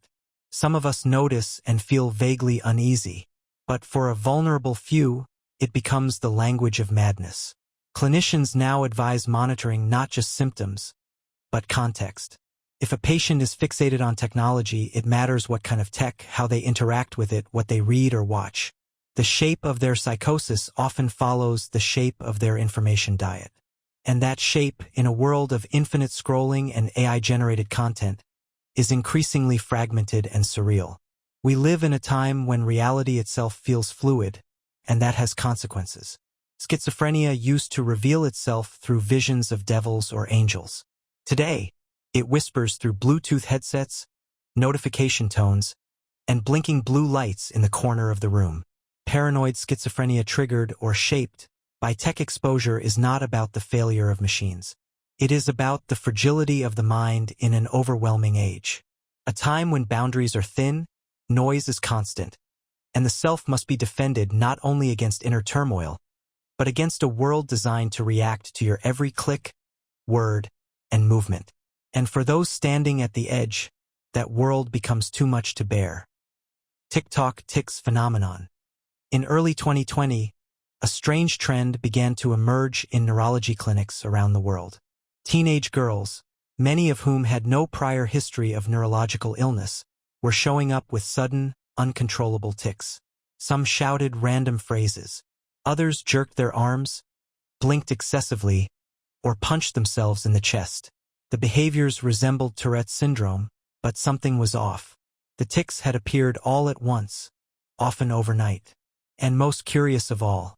Some of us notice and feel vaguely uneasy. But for a vulnerable few, it becomes the language of madness. Clinicians now advise monitoring not just symptoms, but context. If a patient is fixated on technology, it matters what kind of tech, how they interact with it, what they read or watch. The shape of their psychosis often follows the shape of their information diet. And that shape, in a world of infinite scrolling and AI-generated content, is increasingly fragmented and surreal. We live in a time when reality itself feels fluid, and that has consequences. Schizophrenia used to reveal itself through visions of devils or angels. Today, it whispers through Bluetooth headsets, notification tones, and blinking blue lights in the corner of the room. Paranoid schizophrenia triggered or shaped by tech exposure is not about the failure of machines. It is about the fragility of the mind in an overwhelming age. A time when boundaries are thin, noise is constant, and the self must be defended not only against inner turmoil, but against a world designed to react to your every click, word, and movement. And for those standing at the edge, that world becomes too much to bear. TikTok Tics phenomenon. In early 2020, a strange trend began to emerge in neurology clinics around the world. Teenage girls, many of whom had no prior history of neurological illness, were showing up with sudden, uncontrollable tics. Some shouted random phrases. Others jerked their arms, blinked excessively, or punched themselves in the chest. The behaviors resembled Tourette's syndrome, but something was off. The tics had appeared all at once, often overnight. And most curious of all,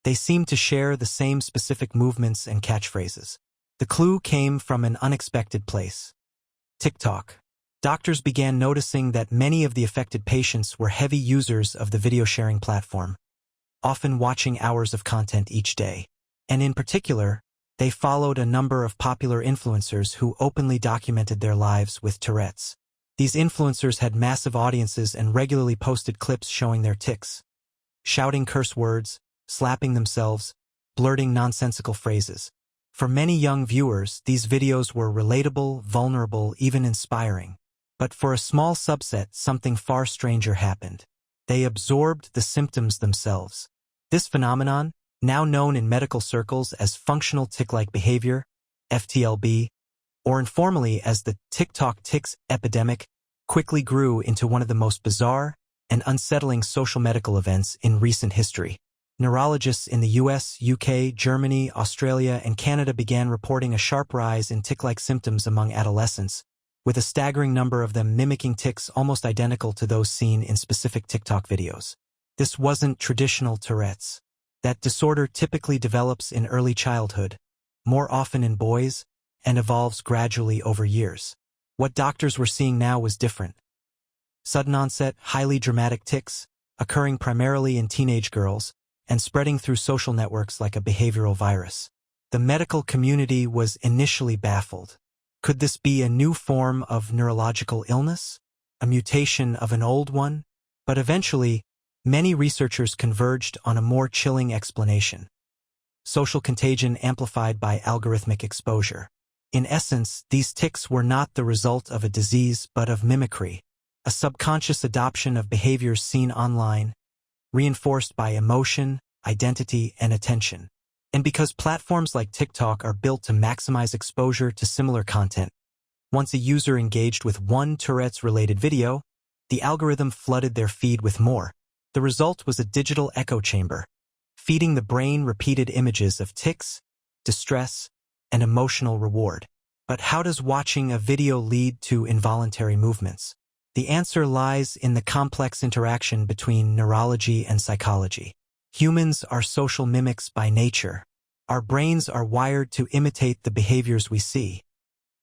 they seemed to share the same specific movements and catchphrases. The clue came from an unexpected place. TikTok. Doctors began noticing that many of the affected patients were heavy users of the video sharing platform, often watching hours of content each day. And in particular, they followed a number of popular influencers who openly documented their lives with Tourette's. These influencers had massive audiences and regularly posted clips showing their tics, shouting curse words, slapping themselves, blurting nonsensical phrases. For many young viewers, these videos were relatable, vulnerable, even inspiring. But for a small subset, something far stranger happened. They absorbed the symptoms themselves. This phenomenon, now known in medical circles as functional tic-like behavior, FTLB, or informally as the TikTok tics epidemic, quickly grew into one of the most bizarre and unsettling social medical events in recent history. Neurologists in the US, UK, Germany, Australia, and Canada began reporting a sharp rise in tic-like symptoms among adolescents, with a staggering number of them mimicking tics almost identical to those seen in specific TikTok videos. This wasn't traditional Tourette's. That disorder typically develops in early childhood, more often in boys, and evolves gradually over years. What doctors were seeing now was different. Sudden onset, highly dramatic tics, occurring primarily in teenage girls, and spreading through social networks like a behavioral virus. The medical community was initially baffled. Could this be a new form of neurological illness? A mutation of an old one? But eventually, many researchers converged on a more chilling explanation. Social contagion amplified by algorithmic exposure. In essence, these tics were not the result of a disease but of mimicry, a subconscious adoption of behaviors seen online, reinforced by emotion, identity, and attention. And because platforms like TikTok are built to maximize exposure to similar content, once a user engaged with one Tourette's-related video, the algorithm flooded their feed with more. The result was a digital echo chamber, feeding the brain repeated images of tics, distress, and emotional reward. But how does watching a video lead to involuntary movements? The answer lies in the complex interaction between neurology and psychology. Humans are social mimics by nature. Our brains are wired to imitate the behaviors we see,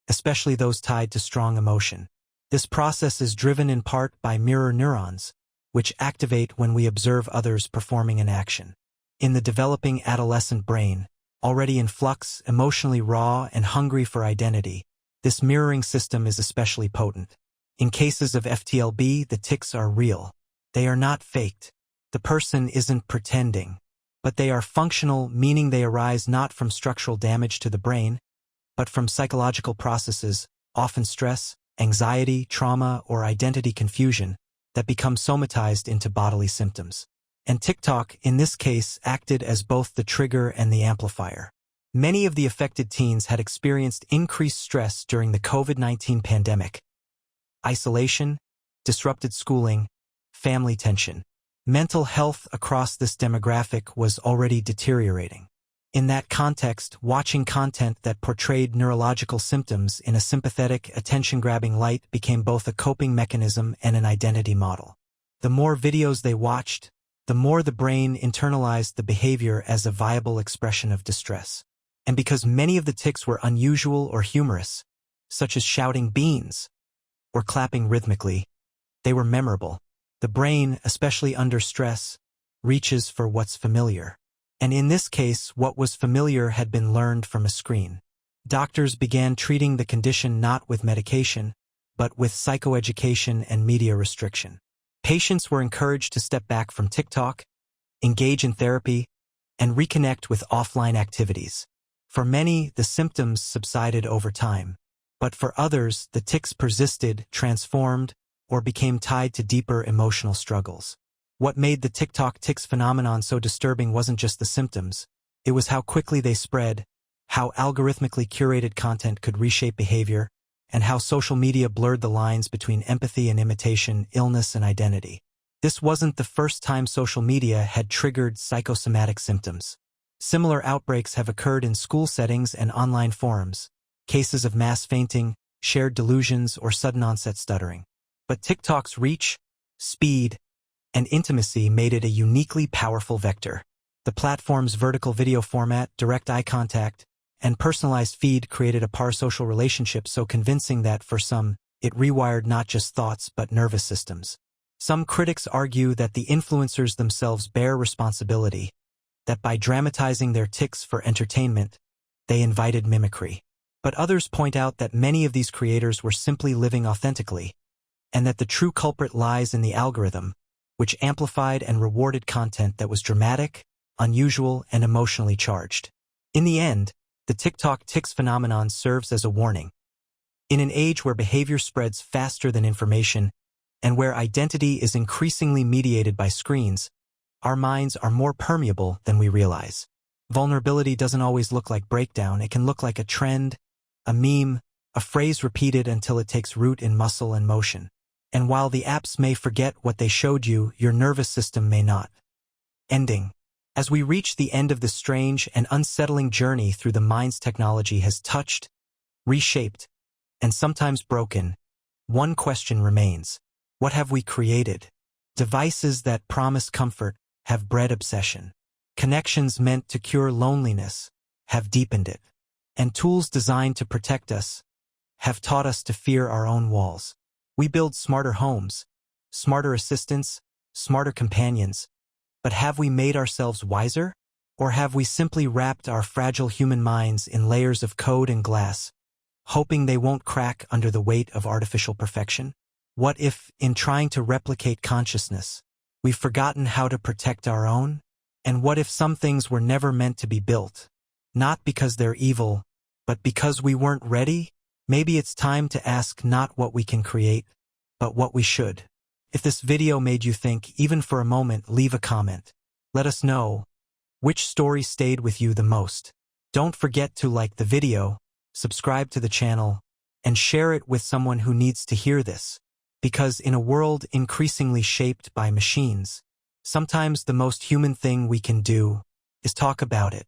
especially those tied to strong emotion. This process is driven in part by mirror neurons, which activate when we observe others performing an action. In the developing adolescent brain, already in flux, emotionally raw, and hungry for identity, this mirroring system is especially potent. In cases of FTLB, the tics are real. They are not faked. The person isn't pretending, but they are functional, meaning they arise not from structural damage to the brain, but from psychological processes, often stress, anxiety, trauma, or identity confusion, that become somatized into bodily symptoms. And TikTok, in this case, acted as both the trigger and the amplifier. Many of the affected teens had experienced increased stress during the COVID-19 pandemic. Isolation, disrupted schooling, family tension. Mental health across this demographic was already deteriorating. In that context, watching content that portrayed neurological symptoms in a sympathetic, attention-grabbing light became both a coping mechanism and an identity model. The more videos they watched, the more the brain internalized the behavior as a viable expression of distress. And because many of the tics were unusual or humorous, such as shouting beans or clapping rhythmically, they were memorable. The brain, especially under stress, reaches for what's familiar. And in this case, what was familiar had been learned from a screen. Doctors began treating the condition not with medication, but with psychoeducation and media restriction. Patients were encouraged to step back from TikTok, engage in therapy, and reconnect with offline activities. For many, the symptoms subsided over time. But for others, the tics persisted, transformed, or became tied to deeper emotional struggles. What made the TikTok tics phenomenon so disturbing wasn't just the symptoms. It was how quickly they spread, how algorithmically curated content could reshape behavior, and how social media blurred the lines between empathy and imitation, illness and identity. This wasn't the first time social media had triggered psychosomatic symptoms. Similar outbreaks have occurred in school settings and online forums, cases of mass fainting, shared delusions, or sudden onset stuttering. But TikTok's reach, speed, and intimacy made it a uniquely powerful vector. The platform's vertical video format, direct eye contact, and personalized feed created a parasocial relationship so convincing that, for some, it rewired not just thoughts but nervous systems. Some critics argue that the influencers themselves bear responsibility, that by dramatizing their tics for entertainment, they invited mimicry. But others point out that many of these creators were simply living authentically, and that the true culprit lies in the algorithm, which amplified and rewarded content that was dramatic, unusual, and emotionally charged. In the end, the TikTok tics phenomenon serves as a warning. In an age where behavior spreads faster than information, and where identity is increasingly mediated by screens, our minds are more permeable than we realize. Vulnerability doesn't always look like breakdown. It can look like a trend, a meme, a phrase repeated until it takes root in muscle and motion. And while the apps may forget what they showed you, your nervous system may not. Ending. As we reach the end of the strange and unsettling journey through the mind's technology has touched, reshaped, and sometimes broken, one question remains. What have we created? Devices that promise comfort have bred obsession. Connections meant to cure loneliness have deepened it. And tools designed to protect us have taught us to fear our own walls. We build smarter homes, smarter assistants, smarter companions. But have we made ourselves wiser? Or have we simply wrapped our fragile human minds in layers of code and glass, hoping they won't crack under the weight of artificial perfection? What if, in trying to replicate consciousness, we've forgotten how to protect our own? And what if some things were never meant to be built? Not because they're evil, but because we weren't ready? Maybe it's time to ask not what we can create, but what we should. If this video made you think, even for a moment, leave a comment. Let us know which story stayed with you the most. Don't forget to like the video, subscribe to the channel, and share it with someone who needs to hear this. Because in a world increasingly shaped by machines, sometimes the most human thing we can do is talk about it.